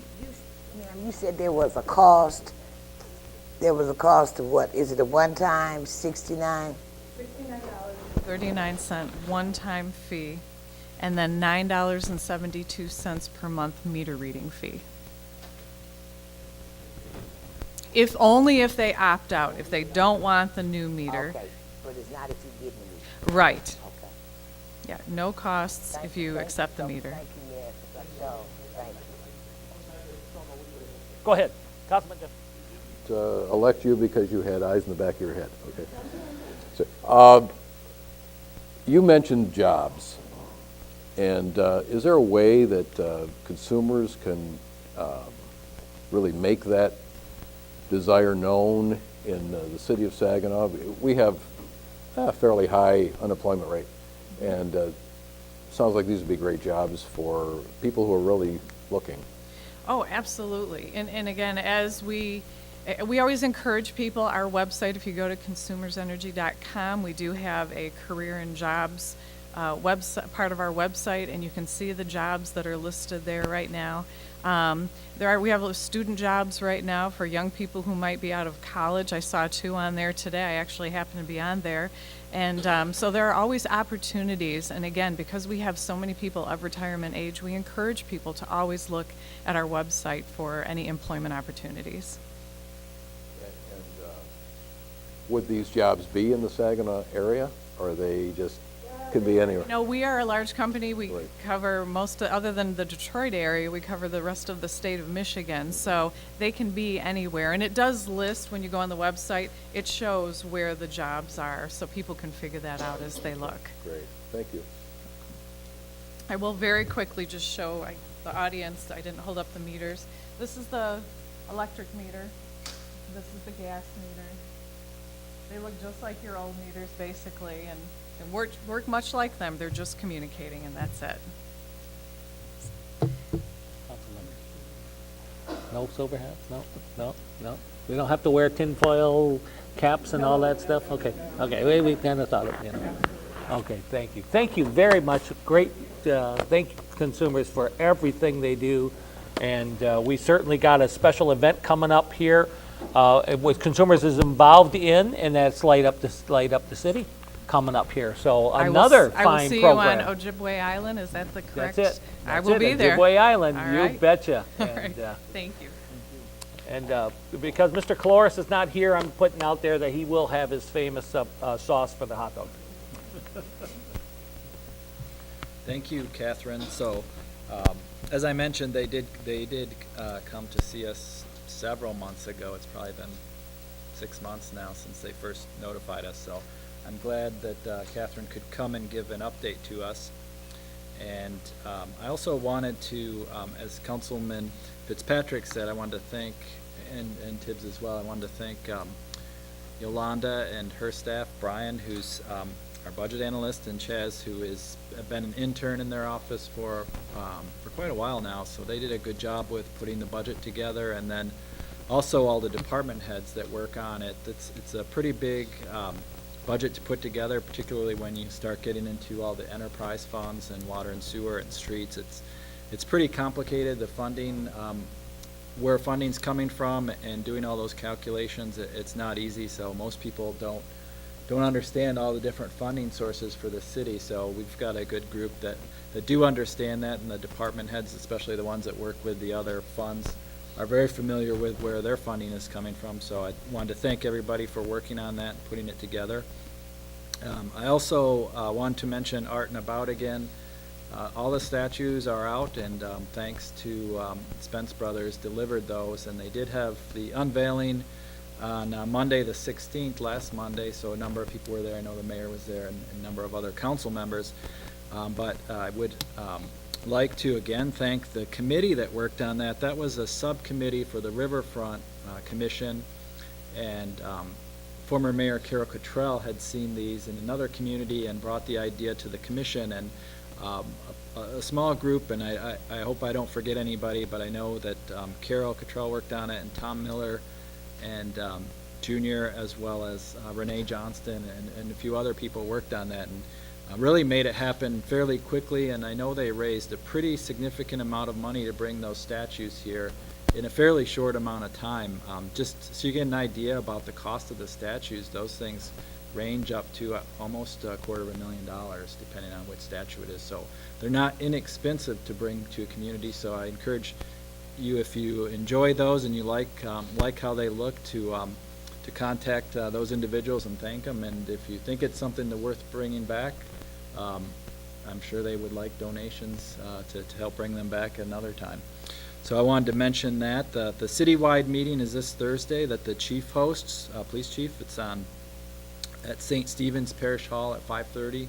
ma'am, you said there was a cost. There was a cost of what? Is it a one-time, $69? $69.39 one-time fee, and then $9.72 per month meter reading fee. If only if they opt out, if they don't want the new meter. Okay, but it's not if you get the meter. Right. Okay. Yeah, no costs if you accept the meter. Thank you, yes, for sure. Thank you. Go ahead. Councilman Jeff. To elect you because you had eyes in the back of your head, okay? So, you mentioned jobs, and is there a way that consumers can really make that desire known in the city of Saginaw? We have a fairly high unemployment rate, and sounds like these would be great jobs for people who are really looking. Oh, absolutely. And again, as we always encourage people, our website, if you go to consumersenergy.com, we do have a career and jobs website, part of our website, and you can see the jobs that are listed there right now. We have student jobs right now for young people who might be out of college. I saw 2 on there today. I actually happen to be on there. And so there are always opportunities. And again, because we have so many people of retirement age, we encourage people to always look at our website for any employment opportunities. And would these jobs be in the Saginaw area, or they just could be anywhere? No, we are a large company. We Right. cover other than the Detroit area, we cover the rest of the state of Michigan. So they can be anywhere. And it does list, when you go on the website, it shows where the jobs are, so people can figure that out as they look. Great, thank you. I will very quickly just show the audience, I didn't hold up the meters. This is the electric meter. This is the gas meter. They look just like your old meters, basically, and work much like them. They're just communicating, and that's it. No silver hats? No. We don't have to wear tinfoil caps and all that stuff? Okay, we kind of thought of, Okay, thank you. Thank you very much. Great, thank you, consumers, for everything they do. And we certainly got a special event coming up here with consumers is involved in, and that's Light Up the City coming up here. So another fine program. I will see you on Ojibwe Island. Is that the correct? That's it. I will be there. Ojibwe Island, All you right. betcha. All And, right. Thank you. And because Mr. Caloris is not here, I'm putting out there that he will have his famous sauce for the hot dog. Thank you, Catherine. So, as I mentioned, they did come to see us several months ago. It's probably been 6 months now since they first notified us. So, I'm glad that Catherine could come and give an update to us. And I also wanted to, as Councilman Fitzpatrick said, I wanted to thank, and Tibbs as well, I wanted to thank Yolanda and her staff, Brian, who's our budget analyst, and Chaz, who has been an intern in their office for quite a while now. So they did a good job with putting the budget together, and then also all the department heads that work on it. It's a pretty big budget to put together, particularly when you start getting into all the enterprise funds and water and sewer and streets. It's pretty complicated, the funding, where funding's coming from and doing all those calculations. It's not easy, so most people don't understand all the different funding sources for the city. So we've got a good group that do understand that, and the department heads, especially the ones that work with the other funds, are very familiar with where their funding is coming from. So I wanted to thank everybody for working on that and putting it together. I also wanted to mention Art and About again. All the statues are out, and thanks to Spence Brothers delivered those, and they did have the unveiling on Monday the 16th, last Monday, so a number of people were there. I know the mayor was there and a number of other council members. But I would like to again thank the committee that worked on that. That was a subcommittee for the Riverfront Commission, and former Mayor Carol Cottrell had seen these in another community and brought the idea to the commission, and a small group, and I hope I don't forget anybody, but I know that Carol Cottrell worked on it, and Tom Miller and Junior, as well as Renee Johnston and a few other people worked on that, and really made it happen fairly quickly. And I know they raised a pretty significant amount of money to bring those statues here in a fairly short amount of time. Just so you get an idea about the cost of the statues, those things range up to almost $250,000, depending on which statue it is. So they're not inexpensive to bring to a community. So I encourage you, if you enjoy those and you like how they look, to contact those individuals and thank them. And if you think it's something that's worth bringing back, I'm sure they would like donations to help bring them back another time. So I wanted to mention that. The citywide meeting is this Thursday that the chief hosts, police chief. It's at St. Stephen's Parish Hall at 5:30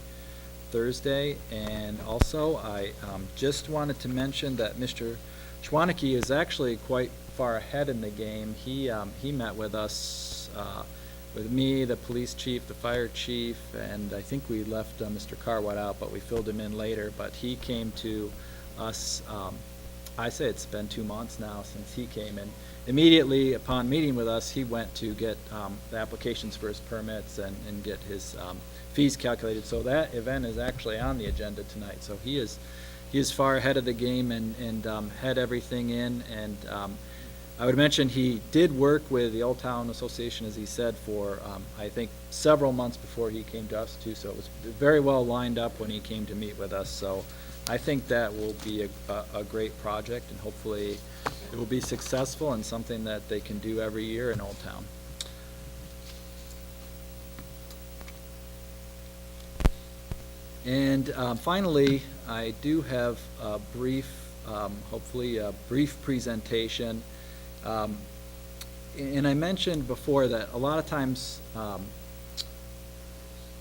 Thursday. And also I just wanted to mention that Mr. Schwaneke is actually quite far ahead in the game. He met with us, with me, the police chief, the fire chief, and I think we left Mr. Carwat out, but we filled him in later. But he came to us, I say it's been 2 months now since he came, and immediately upon meeting with us, he went to get the applications for his permits and get his fees calculated. So that event is actually on the agenda tonight. So he is far ahead of the game and had everything in. And I would mention he did work with the Old Town Association, as he said, for I think several months before he came to us too. So it was very well lined up when he came to meet with us. So I think that will be a great project, and hopefully it will be successful and something that they can do every year in Old Town. And finally, I do have a brief, hopefully a brief presentation. And I mentioned before that a lot of times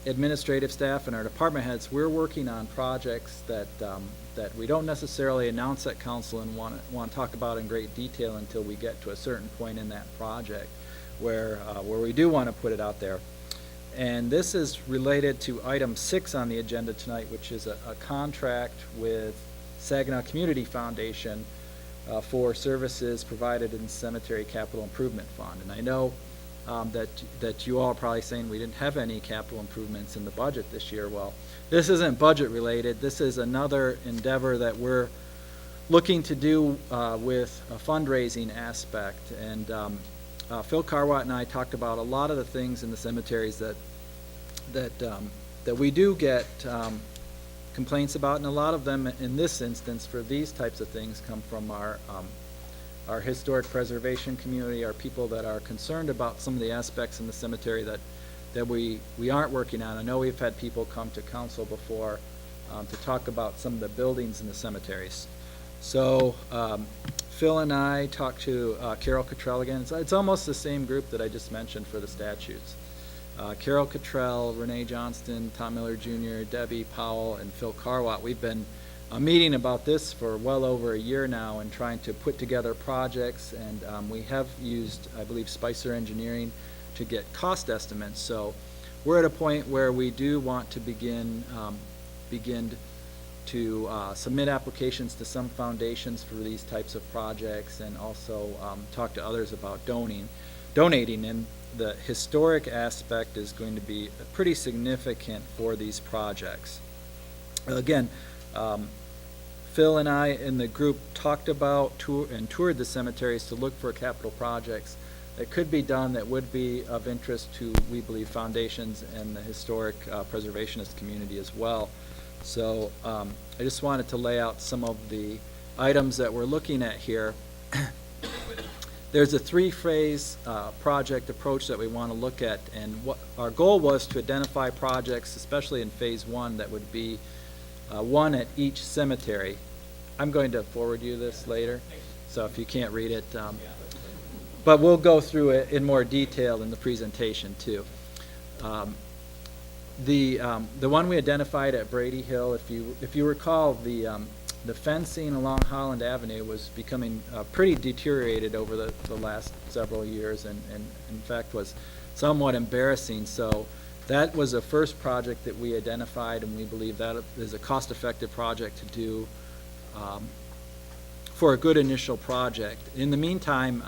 administrative staff and our department heads, we're working on projects that we don't necessarily announce at council and want to talk about in great detail until we get to a certain point in that project where we do want to put it out there. And this is related to item 6 on the agenda tonight, which is a contract with Saginaw Community Foundation for services provided in the Cemetery Capital Improvement Fund. And I know that you all are probably saying we didn't have any capital improvements in the budget this year. Well, this isn't budget related. This is another endeavor that we're looking to do with a fundraising aspect. And Phil Carwat and I talked about a lot of the things in the cemeteries that we do get complaints about, and a lot of them in this instance for these types of things come from our historic preservation community, our people that are concerned about some of the aspects in the cemetery that we aren't working on. I know we've had people come to council before to talk about some of the buildings in the cemeteries. So Phil and I talked to Carol Cottrell again. It's almost the same group that I just mentioned for the statues. Carol Cottrell, Renee Johnston, Tom Miller Jr., Debbie Powell, and Phil Carwat. We've been meeting about this for well over a year now and trying to put together projects, and we have used, I believe, Spicer Engineering to get cost estimates. So we're at a point where we do want to begin to submit applications to some foundations for these types of projects, and also talk to others about donating. donating, and the historic aspect is going to be pretty significant for these projects. Again, Phil and I in the group talked about toured the cemeteries to look for capital projects that could be done that would be of interest to, we believe, foundations and the historic preservationist community as well. So I just wanted to lay out some of the items that we're looking at here. There's a three-phase project approach that we want to look at, and what our goal was to identify projects, especially in phase one, that would be one at each cemetery. I'm going to forward you this later, so if you can't read it, but we'll go through it in more detail in the presentation too. The one we identified at Brady Hill, if you recall, the fencing along Holland Avenue was becoming pretty deteriorated over the last several years, and in fact was somewhat embarrassing. So that was the first project that we identified, and we believe that is a cost-effective project to do for a good initial project. In the meantime,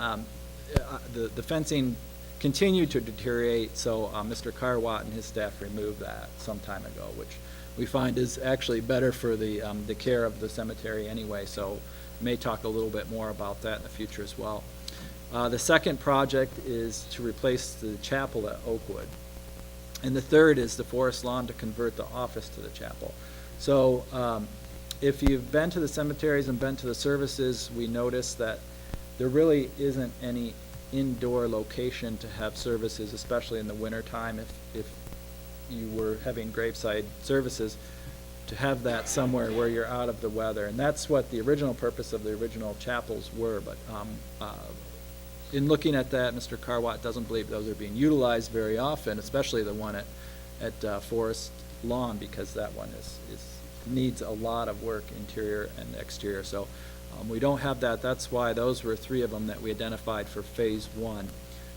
the fencing continued to deteriorate, so Mr. Carwatt and his staff removed that some time ago, which we find is actually better for the care of the cemetery anyway, so may talk a little bit more about that in the future as well. The second project is to replace the chapel at Oakwood. And the third is the forest lawn to convert the office to the chapel. So if you've been to the cemeteries and been to the services, we noticed that there really isn't any indoor location to have services, especially in the wintertime. If you were having graveside services, to have that somewhere where you're out of the weather. And that's what the original purpose of the original chapels were. But in looking at that, Mr. Carwatt doesn't believe those are being utilized very often, especially the one at Forest Lawn, because that one needs a lot of work, interior and exterior. So we don't have that. That's why those were three of them that we identified for phase one.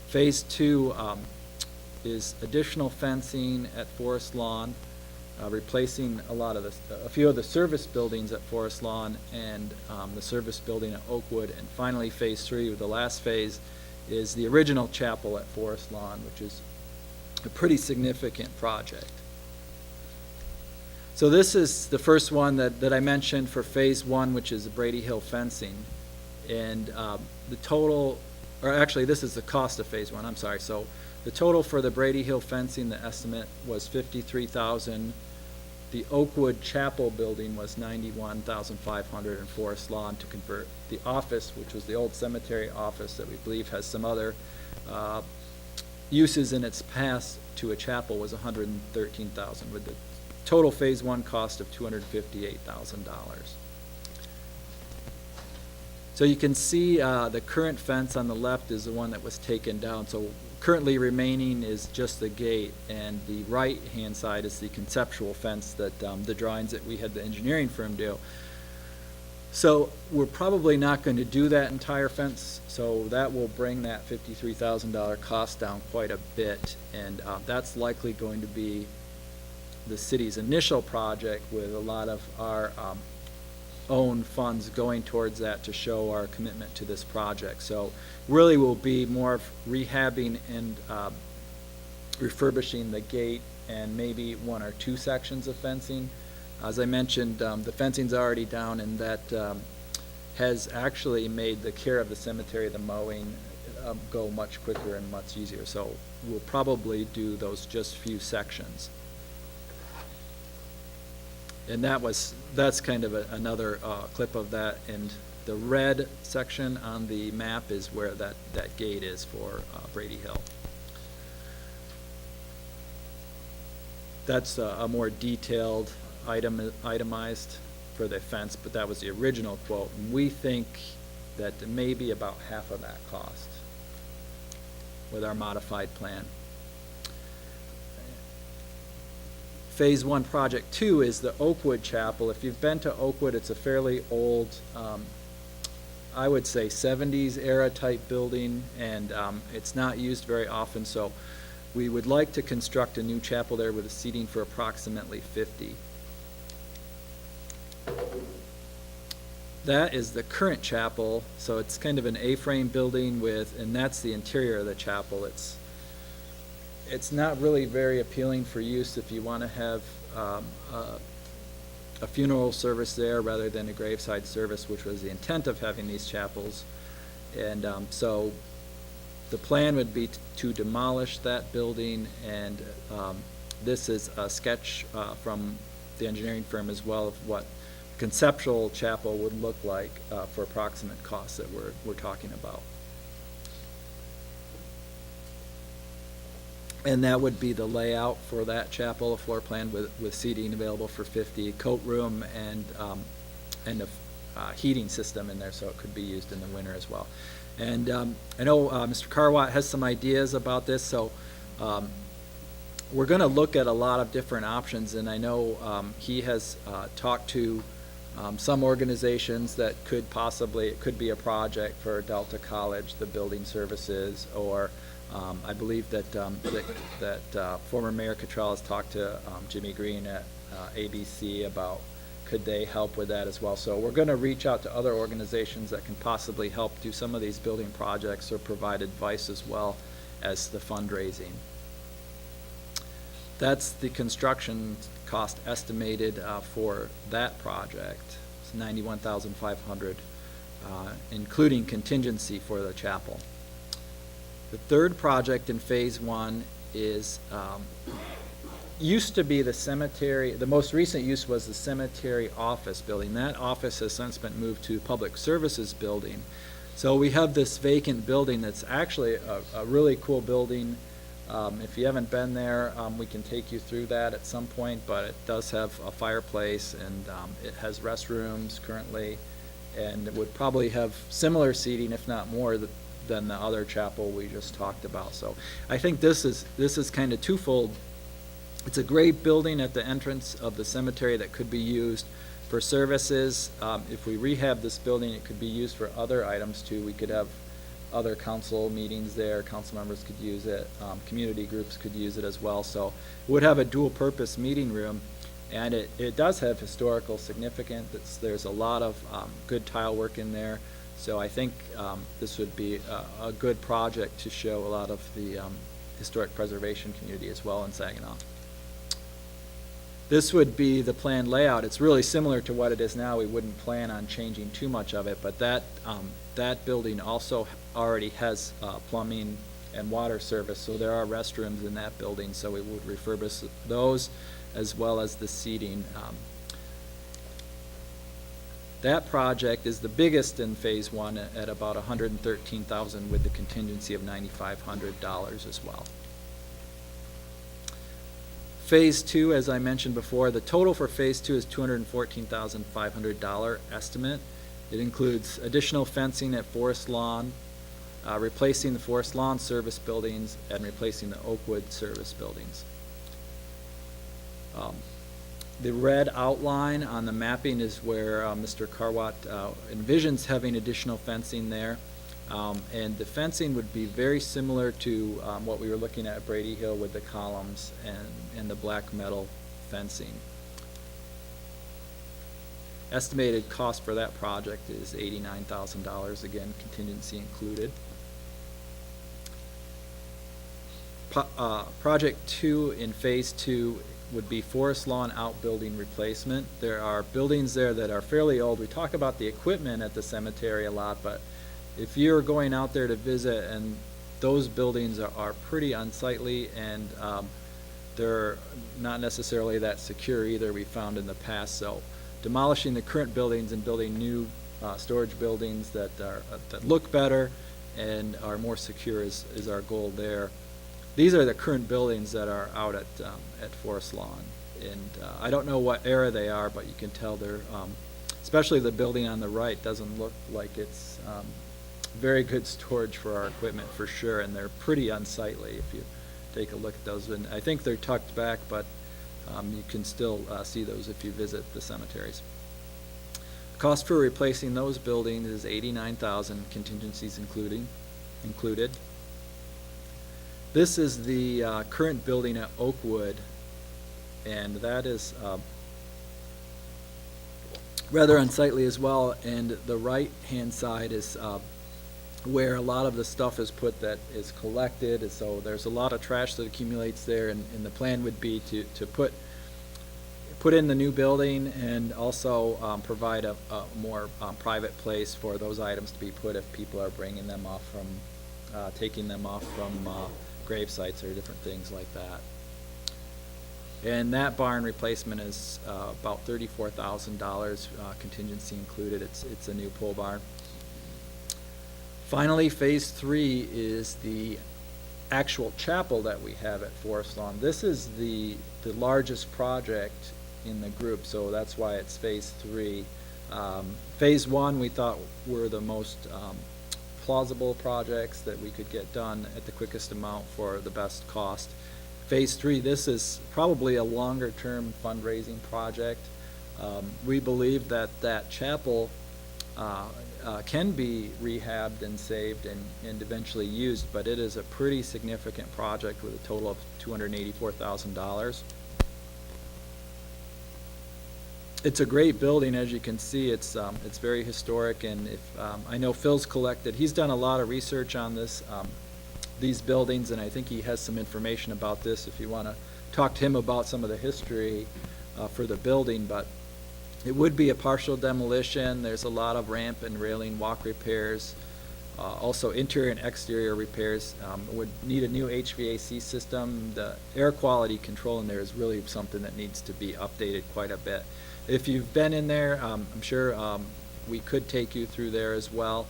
Phase two is additional fencing at Forest Lawn, replacing a few of the service buildings at Forest Lawn and the service building at Oakwood. And finally, phase three, the last phase, is the original chapel at Forest Lawn, which is a pretty significant project. So this is the first one that I mentioned for phase one, which is the Brady Hill fencing. And the total, or actually this is the cost of phase one, I'm sorry. So the total for the Brady Hill fencing, the estimate was $53,000. The Oakwood Chapel building was $91,500, and Forest Lawn to convert the office, which was the old cemetery office that we believe has some other uses in its past, to a chapel, was $113,000, with the total phase one cost of $258,000. So you can see the current fence on the left is the one that was taken down. So currently remaining is just the gate, and the right-hand side is the conceptual fence that the drawings that we had the engineering firm do. So we're probably not going to do that entire fence, so that will bring that $53,000 cost down quite a bit, and that's likely going to be the city's initial project, with a lot of our own funds going towards that to show our commitment to this project. So really will be more of rehabbing and refurbishing the gate and maybe one or two sections of fencing. As I mentioned, the fencing's already down, and that has actually made the care of the cemetery, the mowing, go much quicker and much easier. So we'll probably do those just few sections. And that's kind of another clip of that. And the red section on the map is where that gate is for Brady Hill. That's a more detailed itemized for the fence, but that was the original quote. And we think that maybe about half of that cost with our modified plan. Phase one, project two, is the Oakwood Chapel. If you've been to Oakwood, it's a fairly old, I would say 70s era type building, and it's not used very often, so we would like to construct a new chapel there with a seating for approximately 50. that is the current chapel, so it's kind of an A-frame building with, and that's the interior of the chapel. It's not really very appealing for use if you want to have a funeral service there rather than a graveside service, which was the intent of having these chapels. And so the plan would be to demolish that building, and this is a sketch from the engineering firm as well of what conceptual chapel would look like for approximate costs that we're talking about. And that would be the layout for that chapel, a floor plan with seating available for 50, coat room, and a heating system in there, so it could be used in the winter as well. And I know Mr. Carwatt has some ideas about this, so we're going to look at a lot of different options, and I know he has talked to some organizations that could possibly, it could be a project for Delta College, the building services, or I believe that former Mayor Cottrell has talked to Jimmy Green at ABC about could they help with that as well. So we're going to reach out to other organizations that can possibly help do some of these building projects or provide advice as well as the fundraising. That's the construction cost estimated for that project. It's $91,500, including contingency for the chapel. The third project in phase one is used to be the cemetery. The most recent use was the cemetery office building. That office has since been moved to public services building. So we have this vacant building that's actually a really cool building. If you haven't been there, we can take you through that at some point, but it does have a fireplace, and it has restrooms currently, and it would probably have similar seating, if not more, than the other chapel we just talked about. So I think this is kind of twofold. It's a great building at the entrance of the cemetery that could be used for services. If we rehab this building, it could be used for other items too. We could have other council meetings there, council members could use it, community groups could use it as well. So it would have a dual purpose meeting room, and it does have historical significance. There's a lot of good tile work in there. So I think this would be a good project to show a lot of the historic preservation community as well in Saginaw. This would be the planned layout. It's really similar to what it is now. We wouldn't plan on changing too much of it, but that building also already has plumbing and water service, so there are restrooms in that building, so we would refurbish those as well as the seating. That project is the biggest in phase one at about $113,000 with the contingency of $9,500 as well. Phase two, as I mentioned before, the total for phase two is $214,500 estimate. It includes additional fencing at Forest Lawn, replacing the Forest Lawn service buildings, and replacing the Oakwood service buildings. The red outline on the mapping is where Mr. Carwatt envisions having additional fencing there. And the fencing would be very similar to what we were looking at Brady Hill with the columns and the black metal fencing. Estimated cost for that project is $89,000, again, contingency included. Project two in phase two would be Forest Lawn outbuilding replacement. There are buildings there that are fairly old. We talk about the equipment at the cemetery a lot, but if you're going out there to visit, and those buildings are pretty unsightly, and they're not necessarily that secure either, we found in the past. So demolishing the current buildings and building new storage buildings that look better and are more secure is our goal there. These are the current buildings that are out at Forest Lawn, and I don't know what era they are, but you can tell they're, especially the building on the right doesn't look like it's very good storage for our equipment for sure, and they're pretty unsightly if you take a look at those. And I think they're tucked back, but you can still see those if you visit the cemeteries. Cost for replacing those buildings is $89,000, contingencies included. This is the current building at Oakwood, and that is rather unsightly as well. And the right-hand side is where a lot of the stuff is put that is collected. And so there's a lot of trash that accumulates there, and the plan would be to put in the new building and also provide a more private place for those items to be put if people are bringing them off from, taking them off from grave sites or different things like that. And that barn replacement is about $34,000, contingency included. It's a new pole barn. Finally, phase 3 is the actual chapel that we have at Forest Lawn. This is the largest project in the group, so that's why it's phase 3. Phase 1 we thought were the most plausible projects that we could get done at the quickest amount for the best cost. Phase 3, this is probably a longer term fundraising project. We believe that chapel can be rehabbed and saved and eventually used, but it is a pretty significant project with a total of $284,000. It's a great building, as you can see. It's very historic, and if I know Phil's collected, he's done a lot of research on this, these buildings, and I think he has some information about this if you want to talk to him about some of the history for the building. But it would be a partial demolition. There's a lot of ramp and railing walk repairs, also interior and exterior repairs. Would need a new HVAC system. The air quality control in there is really something that needs to be updated quite a bit. If you've been in there, I'm sure we could take you through there as well.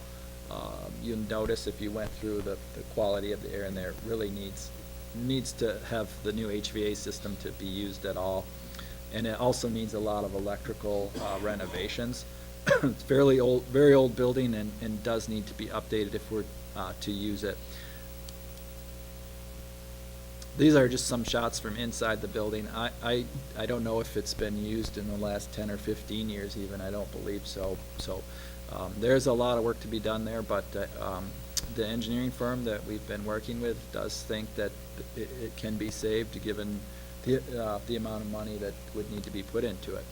You'll notice if you went through the quality of the air in there really needs to have the new HVAC system to be used at all. And it also needs a lot of electrical renovations. It's very old building and does need to be updated if we're to use it. These are just some shots from inside the building. I don't know if it's been used in the last 10 or 15 years even. I don't believe so. So there's a lot of work to be done there, but the engineering firm that we've been working with does think that it can be saved given the amount of money that would need to be put into it.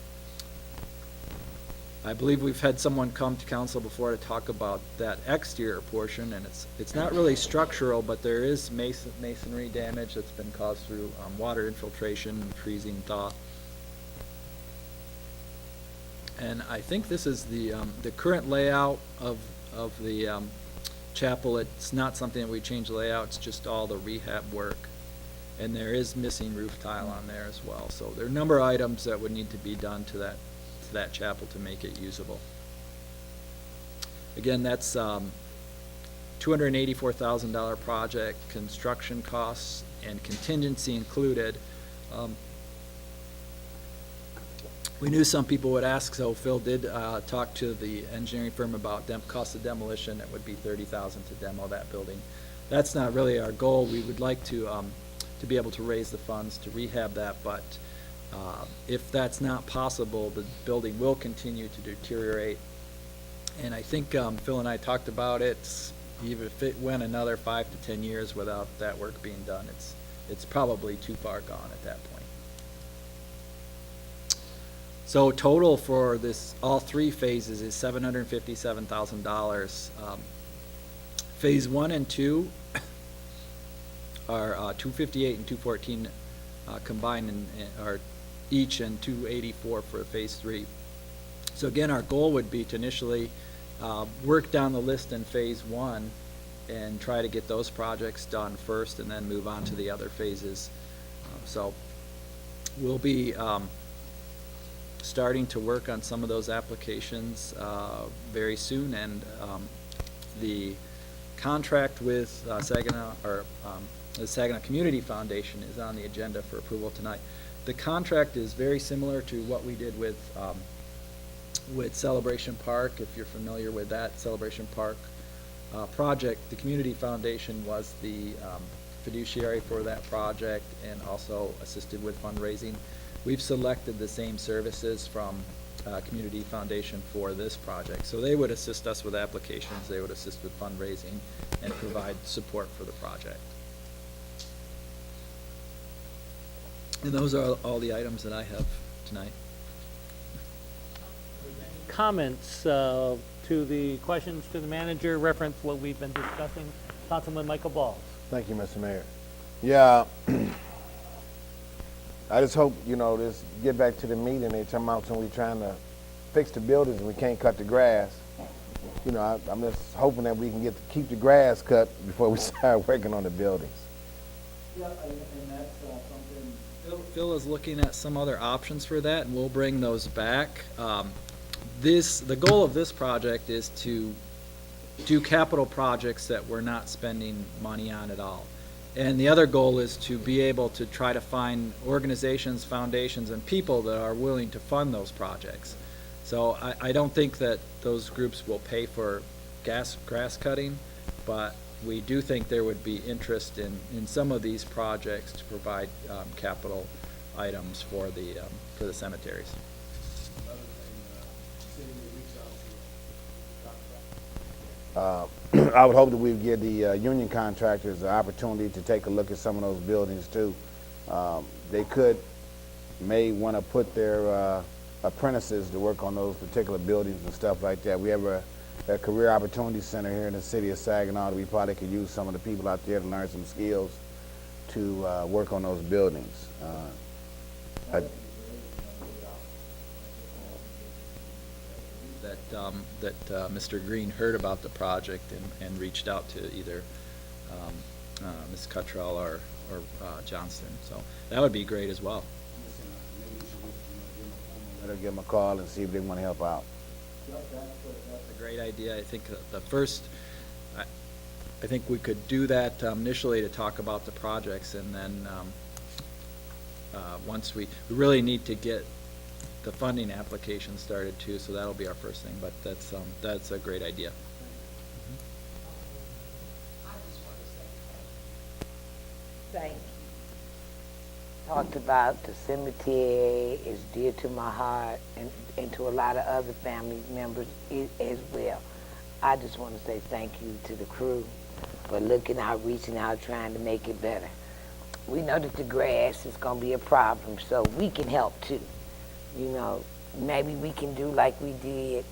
I believe we've had someone come to council before to talk about that exterior portion, and it's not really structural, but there is masonry damage that's been caused through water infiltration and freezing thaw. And I think this is the current layout of the chapel. It's not something that we change the layout, it's just all the rehab work. And there is missing roof tile on there as well. So there are a number of items that would need to be done to that chapel to make it usable. Again, that's $284,000 project, construction costs and contingency included. We knew some people would ask, so Phil did talk to the engineering firm about cost of demolition. It would be $30,000 to demo that building. That's not really our goal. We would like to be able to raise the funds to rehab that, but if that's not possible, the building will continue to deteriorate. And I think Phil and I talked about it. Even if it went another 5 to 10 years without that work being done, it's probably too far gone at that point. So total for all 3 phases is $757,000. Phase 1 and 2 are 258 and 214 combined and are each, and 284 for phase 3. So again, our goal would be to initially work down the list in phase 1 and try to get those projects done first and then move on to the other phases. So we'll be starting to work on some of those applications very soon, and the contract with Saginaw, or the Saginaw Community Foundation, is on the agenda for approval tonight. The contract is very similar to what we did with Celebration Park. If you're familiar with that Celebration Park project, the Community Foundation was the fiduciary for that project and also assisted with fundraising. We've selected the same services from Community Foundation for this project. So they would assist us with applications, they would assist with fundraising, and provide support for the project. And those are all the items that I have tonight. comments to the questions to the manager, reference what we've been discussing? Councilman Michael Balls. Thank you, Mr. Mayor. Yeah, I just hope, this get back to the meeting, they talking about when we trying to fix the buildings and we can't cut the grass. I'm just hoping that we can keep the grass cut before we start working on the buildings. Yeah, and that's something, Phil is looking at some other options for that, and we'll bring those back. The goal of this project is to do capital projects that we're not spending money on at all. And the other goal is to be able to try to find organizations, foundations, and people that are willing to fund those projects. So I don't think that those groups will pay for grass cutting, but we do think there would be interest in some of these projects to provide capital items for the cemeteries. I would hope that we would give the union contractors the opportunity to take a look at some of those buildings too. They may want to put their apprentices to work on those particular buildings and stuff like that. We have a career opportunity center here in the city of Saginaw that we probably could use some of the people out there to learn some skills to work on those buildings. That Mr. Green heard about the project and reached out to either Ms. Cuttrell or Johnston. So that would be great as well. Better give them a call and see if they want to help out. That's a great idea. I think I think we could do that initially to talk about the projects, and then once we really need to get the funding application started too, so that'll be our first thing. But that's a great idea. Thank you. Talked about the cemetery is dear to my heart and to a lot of other family members as well. I just want to say thank you to the crew for looking out, reaching out, trying to make it better. We know that the grass is going to be a problem, so we can help too. Maybe we can do like we did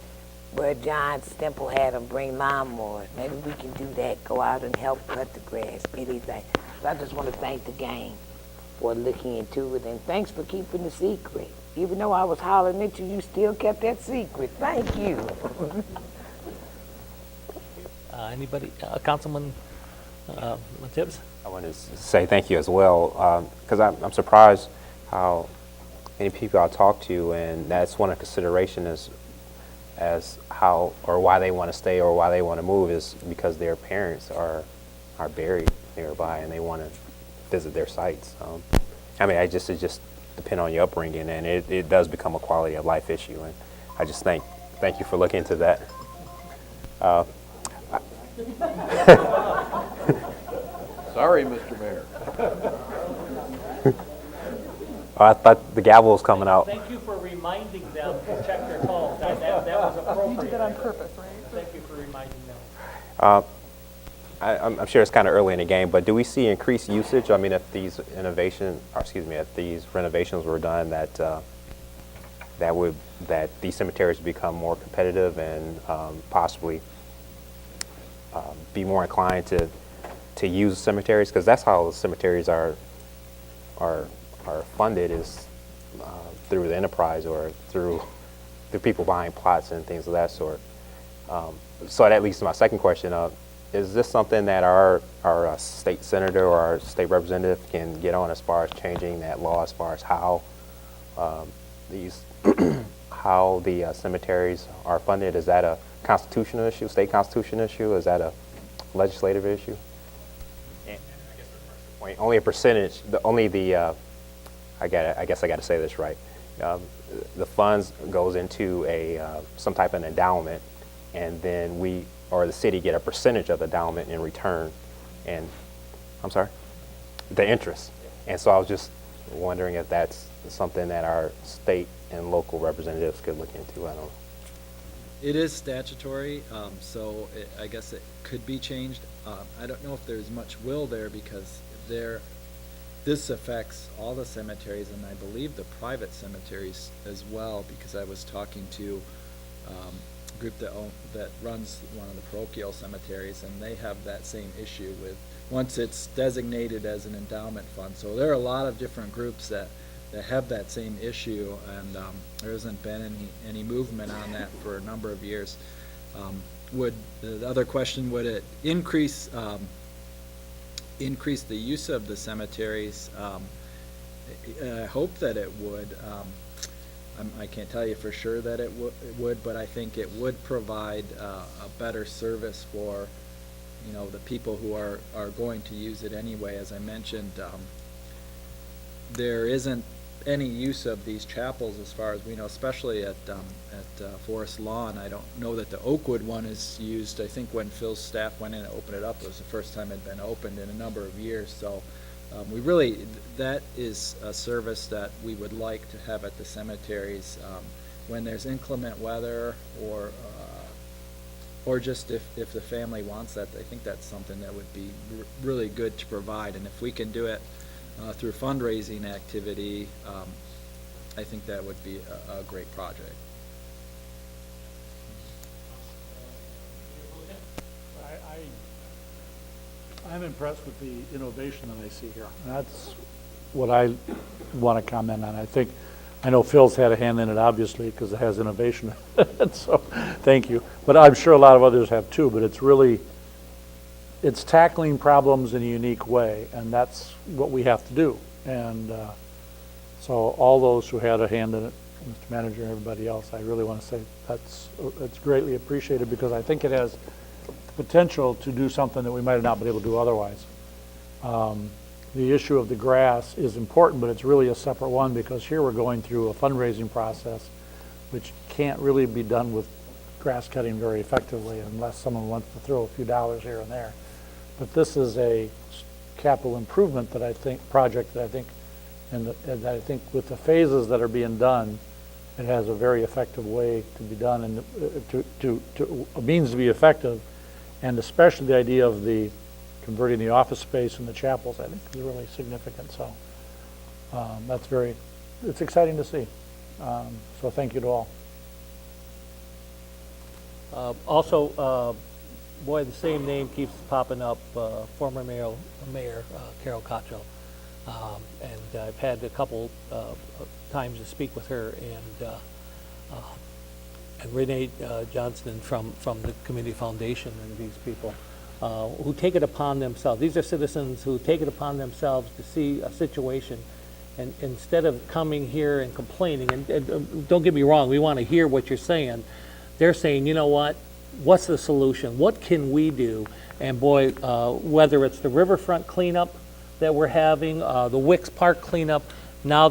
where John Stemple had them bring lawnmowers. Maybe we can do that, go out and help cut the grass, anything. So I just want to thank the gang for looking into it, and thanks for keeping the secret. Even though I was hollering at you, you still kept that secret. Thank you. Anybody? Councilman Tibbs? I want to say thank you as well, because I'm surprised how many people I talk to, and that's one of the considerations as how or why they want to stay or why they want to move is because their parents are buried nearby and they want to visit their sites. It just depends on your upbringing, and it does become a quality of life issue. And I just thank you for looking into that. Sorry, Mr. Mayor. I thought the gavel was coming out. Thank you for reminding them to check their phones. That was appropriate. You did that on purpose, right? Thank you for reminding them. I'm sure it's kind of early in the game, but do we see increased usage? I mean, if these renovations were done, that these cemeteries become more competitive and possibly be more inclined to use cemeteries, because that's how cemeteries are funded, is through the enterprise or through people buying plots and things of that sort. So that leads to my second question. Is this something that our state senator or our state representative can get on as far as changing that law, as far as how how the cemeteries are funded? Is that a constitutional issue, state constitution issue? Is that a legislative issue? And I guess the first point, only a percentage. I guess I got to say this right. The funds goes into some type of endowment, and then we or the city get a percentage of the endowment in return. And I'm sorry, the interest. And so I was just wondering if that's something that our state and local representatives could look into. I don't know. It is statutory, so I guess it could be changed. I don't know if there's much will there, because this affects all the cemeteries, and I believe the private cemeteries as well, because I was talking to group that runs one of the parochial cemeteries, and they have that same issue with, once it's designated as an endowment fund. So there are a lot of different groups that have that same issue, and there hasn't been any movement on that for a number of years. The other question, would it increase the use of the cemeteries? I hope that it would. I can't tell you for sure that it would, but I think it would provide a better service for, the people who are going to use it anyway. As I mentioned, there isn't any use of these chapels as far as we know, especially at Forest Lawn. I don't know that the Oakwood one is used. I think when Phil's staff went in and opened it up, it was the first time it had been opened in a number of years. So that is a service that we would like to have at the cemeteries when there's inclement weather, or just if the family wants that. I think that's something that would be really good to provide, and if we can do it through fundraising activity, I think that would be a great project. I'm impressed with the innovation that I see here. And that's what I want to comment on. I know Phil's had a hand in it, obviously, because it has innovation. So, thank you. But I'm sure a lot of others have too. But it's tackling problems in a unique way, and that's what we have to do. And so all those who had a hand in it, Mr. Manager and everybody else, I really want to say it's greatly appreciated, because I think it has potential to do something that we might have not been able to do otherwise. The issue of the grass is important, but it's really a separate one, because here we're going through a fundraising process which can't really be done with grass cutting very effectively unless someone wants to throw a few dollars here and there. But this is a capital improvement project that I think with the phases that are being done, it has a very effective way to be done, and to a means to be effective. And especially the idea of converting the office space and the chapels, I think, is really significant. So it's exciting to see. So thank you to all. Also, boy, the same name keeps popping up, former Mayor Carol Cottrell. And I've had a couple times to speak with her, and Renee Johnston from the Community Foundation, and these people who take it upon themselves. These are citizens who take it upon themselves to see a situation, and instead of coming here and complaining, and don't get me wrong, we want to hear what you're saying. They're saying, you know what? What's the solution? What can we do? And boy, whether it's the riverfront cleanup that we're having, the Wicks Park cleanup, now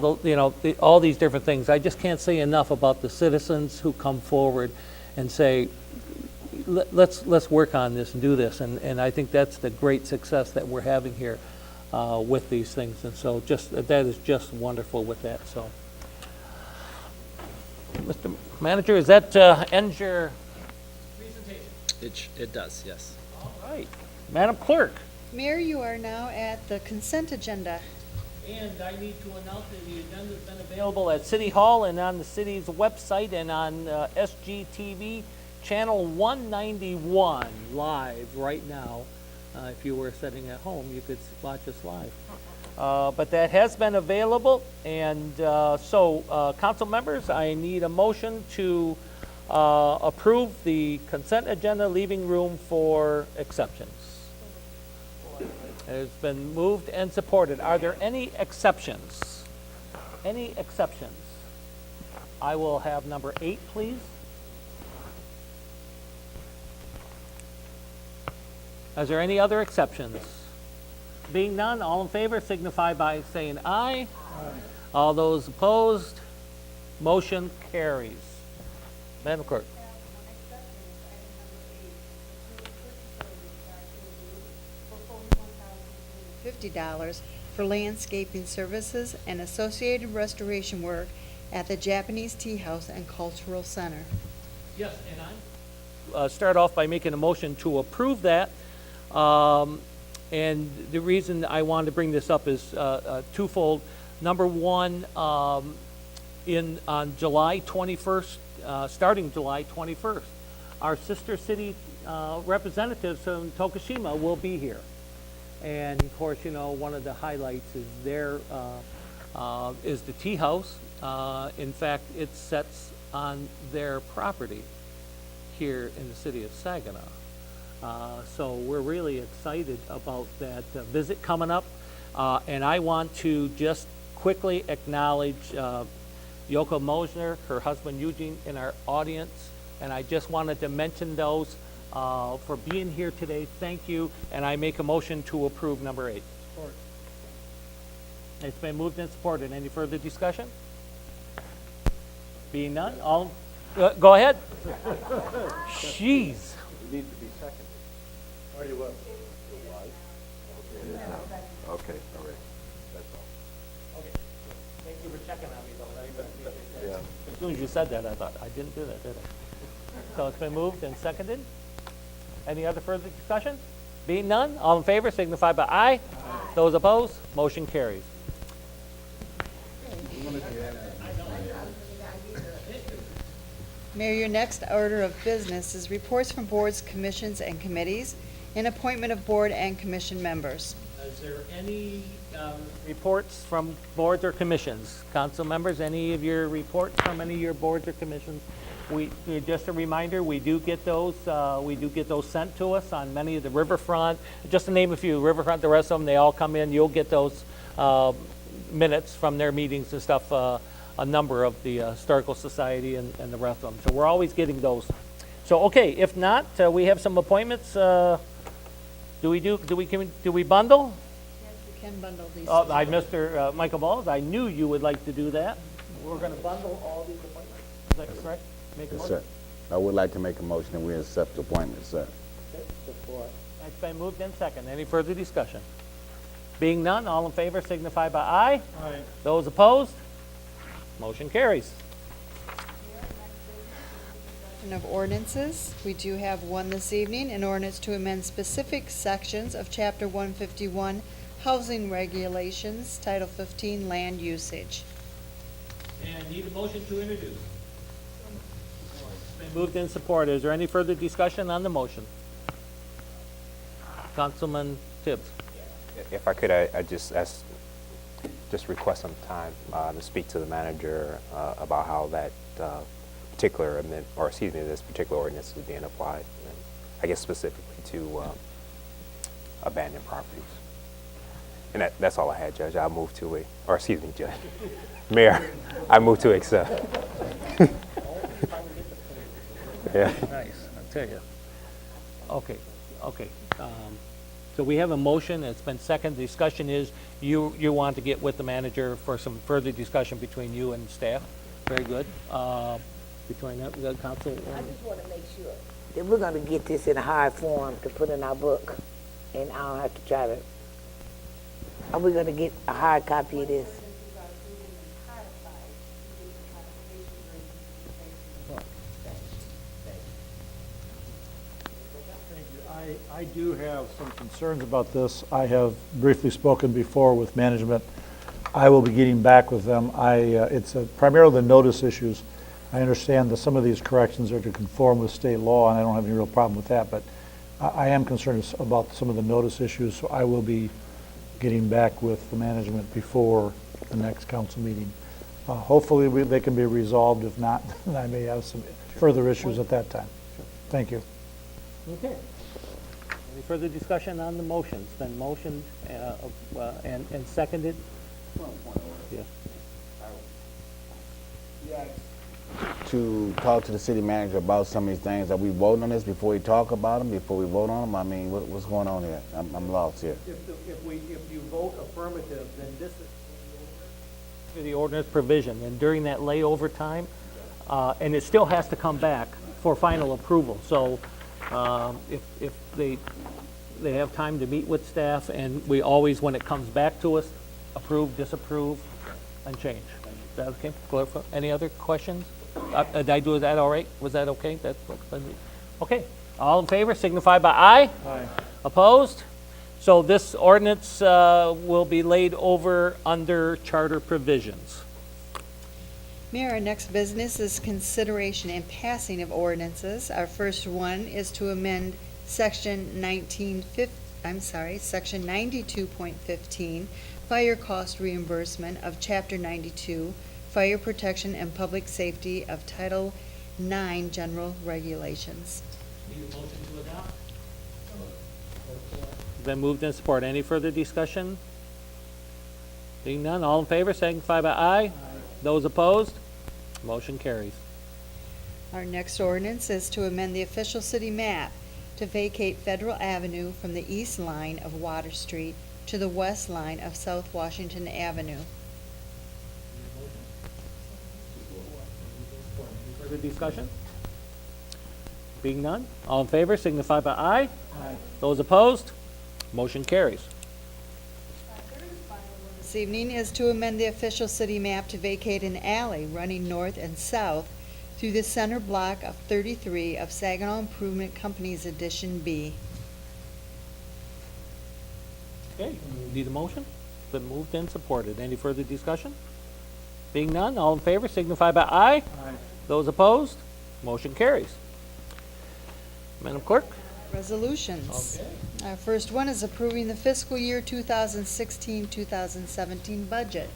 all these different things. I just can't say enough about the citizens who come forward and say, let's work on this and do this. And I think that's the great success that we're having here with these things. And so that is just wonderful with that. So, Mr. Manager, is that ends your presentation? It does, yes. All right. Madam Clerk. Mayor, you are now at the consent agenda. And I need to announce that the agenda's been available at City Hall and on the city's website and on SGTV channel 191 live right now. If you were sitting at home, you could watch us live. But that has been available, and so council members, I need a motion to approve the consent agenda, leaving room for exceptions. It has been moved and supported. Are there any exceptions? Any exceptions? I will have number 8, please. Is there any other exceptions? Being none, all in favor signify by saying aye. Aye. All those opposed, motion carries. Madam Clerk. $50 for landscaping services and associated restoration work at the Japanese Tea House and Cultural Center. Yes, and I start off by making a motion to approve that. And the reason I wanted to bring this up is twofold. Number one, on July 21st, starting July 21st. Our sister city representatives from Tokushima will be here. And of course, you know, one of the highlights is is the tea house. In fact, it sets on their property here in the city of Saginaw. So we're really excited about that visit coming up. And I want to just quickly acknowledge Yoko Mosner, her husband Eugene, in our audience. And I just wanted to mention those for being here today. Thank you. And I make a motion to approve number 8. Support. It's been moved and supported. Any further discussion? Being none, all, go ahead. Jeez. It needs to be seconded. Already was. Okay, all right. That's all. Okay. Thank you for checking on me, though. I appreciate that. Yeah. As soon as you said that, I thought, I didn't do that, did I? So it's been moved and seconded. Any other further discussion? Being none, all in favor signify by aye. Those opposed, motion carries. Mayor, your next order of business is reports from boards, commissions, and committees, and appointment of board and commission members. Is there any reports from boards or commissions? Council members, any of your reports from any of your boards or commissions? Just a reminder, we do get those sent to us on many of the riverfront. Just to name a few, riverfront, the rest of them, they all come in. You'll get those minutes from their meetings and stuff, a number of the Historical Society and the rest of them. So we're always getting those. So, okay, if not, we have some appointments. Do we bundle? Yes, you can bundle these. Mr. Michael Balls, I knew you would like to do that. We're going to bundle all these appointments. Is that correct? Make a Yes, motion. sir. I would like to make a motion that we accept the appointment, sir. Okay, support. It's been moved in second. Any further discussion? Being none, all in favor signify by aye. Aye. Those opposed? Motion carries. Of ordinances, we do have one this evening, an ordinance to amend specific sections of Chapter 151, Housing Regulations, Title 15, Land Usage. And need a motion to introduce. It's been moved in support. Is there any further discussion on the motion? Councilman Tibbs. If I could, I just request some time to speak to the manager about how that particular amendment, or excuse me, this particular ordinance is being applied, and I guess specifically to abandoned properties. And that's all I had, Judge. I move to Judge. Mayor, I move to accept. Yeah. Nice, I'll tell you. Okay. So we have a motion, it's been seconded. The discussion is you want to get with the manager for some further discussion between you and staff. Very good. Between the council. I just want to make sure that we're going to get this in a hard form to put in our book, and I don't have to try to. Are we going to get a hard copy of this? I do have some concerns about this. I have briefly spoken before with management. I will be getting back with them. It's primarily the notice issues. I understand that some of these corrections are to conform with state law, and I don't have any real problem with that, but I am concerned about some of the notice issues, so I will be getting back with the management before the next council meeting. Hopefully they can be resolved. If not, then I may have some further issues at that time. Thank you. Okay. Any further discussion on the motion? It's been motioned and seconded. Yeah. To talk to the city manager about some of these things. Are we voting on this before we talk about them, before we vote on them? I mean, what's going on here? I'm lost here. If you vote affirmative, then this is the ordinance provision, and during that layover time, and it still has to come back for final approval. So if they have time to meet with staff, and we always, when it comes back to us, approve, disapprove, and change. Is that okay? Clarify. Any other questions? Did I do that all right? Was that okay? Okay. All in favor signify by aye. Aye. Opposed? So this ordinance will be laid over under charter provisions. Mayor, our next business is consideration and passing of ordinances. Our first one is to amend section section 92.15, fire cost reimbursement of chapter 92, fire protection and public safety of Title 9 general regulations. Need a motion to adopt? Been moved and supported. Any further discussion? Being none, all in favor signify by aye. Those opposed? Motion carries. Our next ordinance is to amend the official city map to vacate Federal Avenue from the east line of Water Street to the west line of South Washington Avenue. Further discussion? Being none, all in favor signify by aye. Aye. Those opposed? Motion carries. This evening is to amend the official city map to vacate an alley running north and south through the center block of 33 of Saginaw Improvement Company's Edition B. Okay, need a motion? Been moved and supported. Any further discussion? Being none, all in favor signify by aye. Aye. Those opposed? Motion carries. Madam Clerk? Resolutions. Our first one is approving the fiscal year 2016-2017 budget.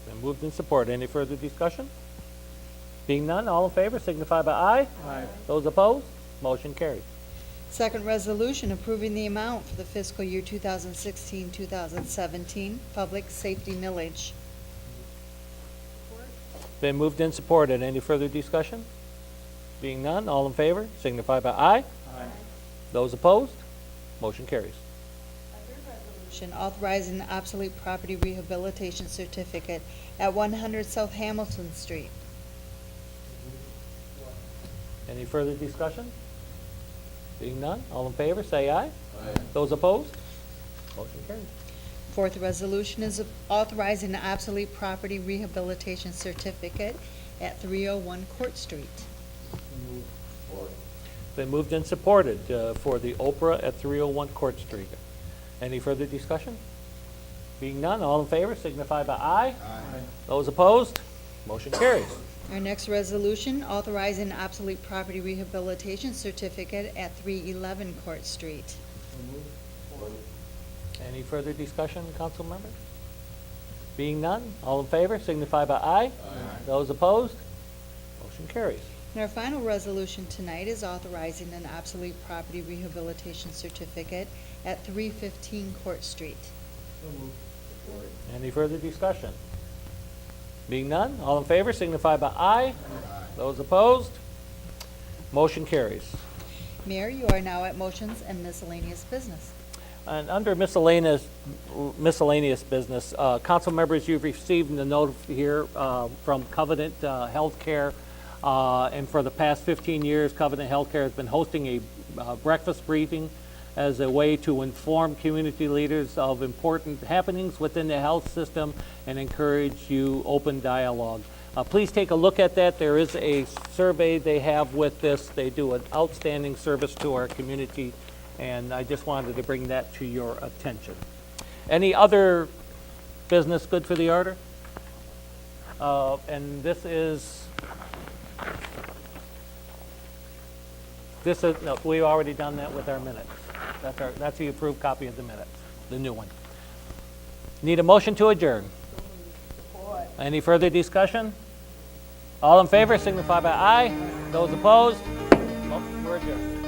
Been moved and supported. Any further discussion? Being none, all in favor signify by aye. Aye. Those opposed? Motion carries. Second resolution approving the amount for the fiscal year 2016-2017 public safety millage. Been moved and supported. Any further discussion? Being none, all in favor signify by aye. Aye. Those opposed? Motion carries. Resolution authorizing the obsolete property rehabilitation certificate at 100 South Hamilton Street. Any further discussion? Being none, all in favor say aye. Aye. Those opposed? Motion carries. Fourth resolution is authorizing the obsolete property rehabilitation certificate at 301 Court Street. Been moved and supported for the Oprah at 301 Court Street. Any further discussion? Being none, all in favor signify by aye. Aye. Those opposed? Motion carries. Our next resolution authorizing the obsolete property rehabilitation certificate at 311 Court Street. Any further discussion, council member? Being none, all in favor signify by aye. Aye. Those opposed? Motion carries. And our final resolution tonight is authorizing an obsolete property rehabilitation certificate at 315 Court Street. Any further discussion? Being none, all in favor signify by aye. Aye. Those opposed? Motion carries. Mayor, you are now at motions and miscellaneous business. And under miscellaneous business, council members, you've received a note here from Covenant Healthcare. And for the past 15 years, Covenant Healthcare has been hosting a breakfast briefing as a way to inform community leaders of important happenings within the health system and encourage you open dialogue. Please take a look at that. There is a survey they have with this. They do an outstanding service to our community, and I just wanted to bring that to your attention. Any other business good for the order? And this is, no, we've already done that with our minutes. That's the approved copy of the minutes, the new one. Need a motion to adjourn. Any further discussion? All in favor signify by aye. Those opposed? Motion to adjourn.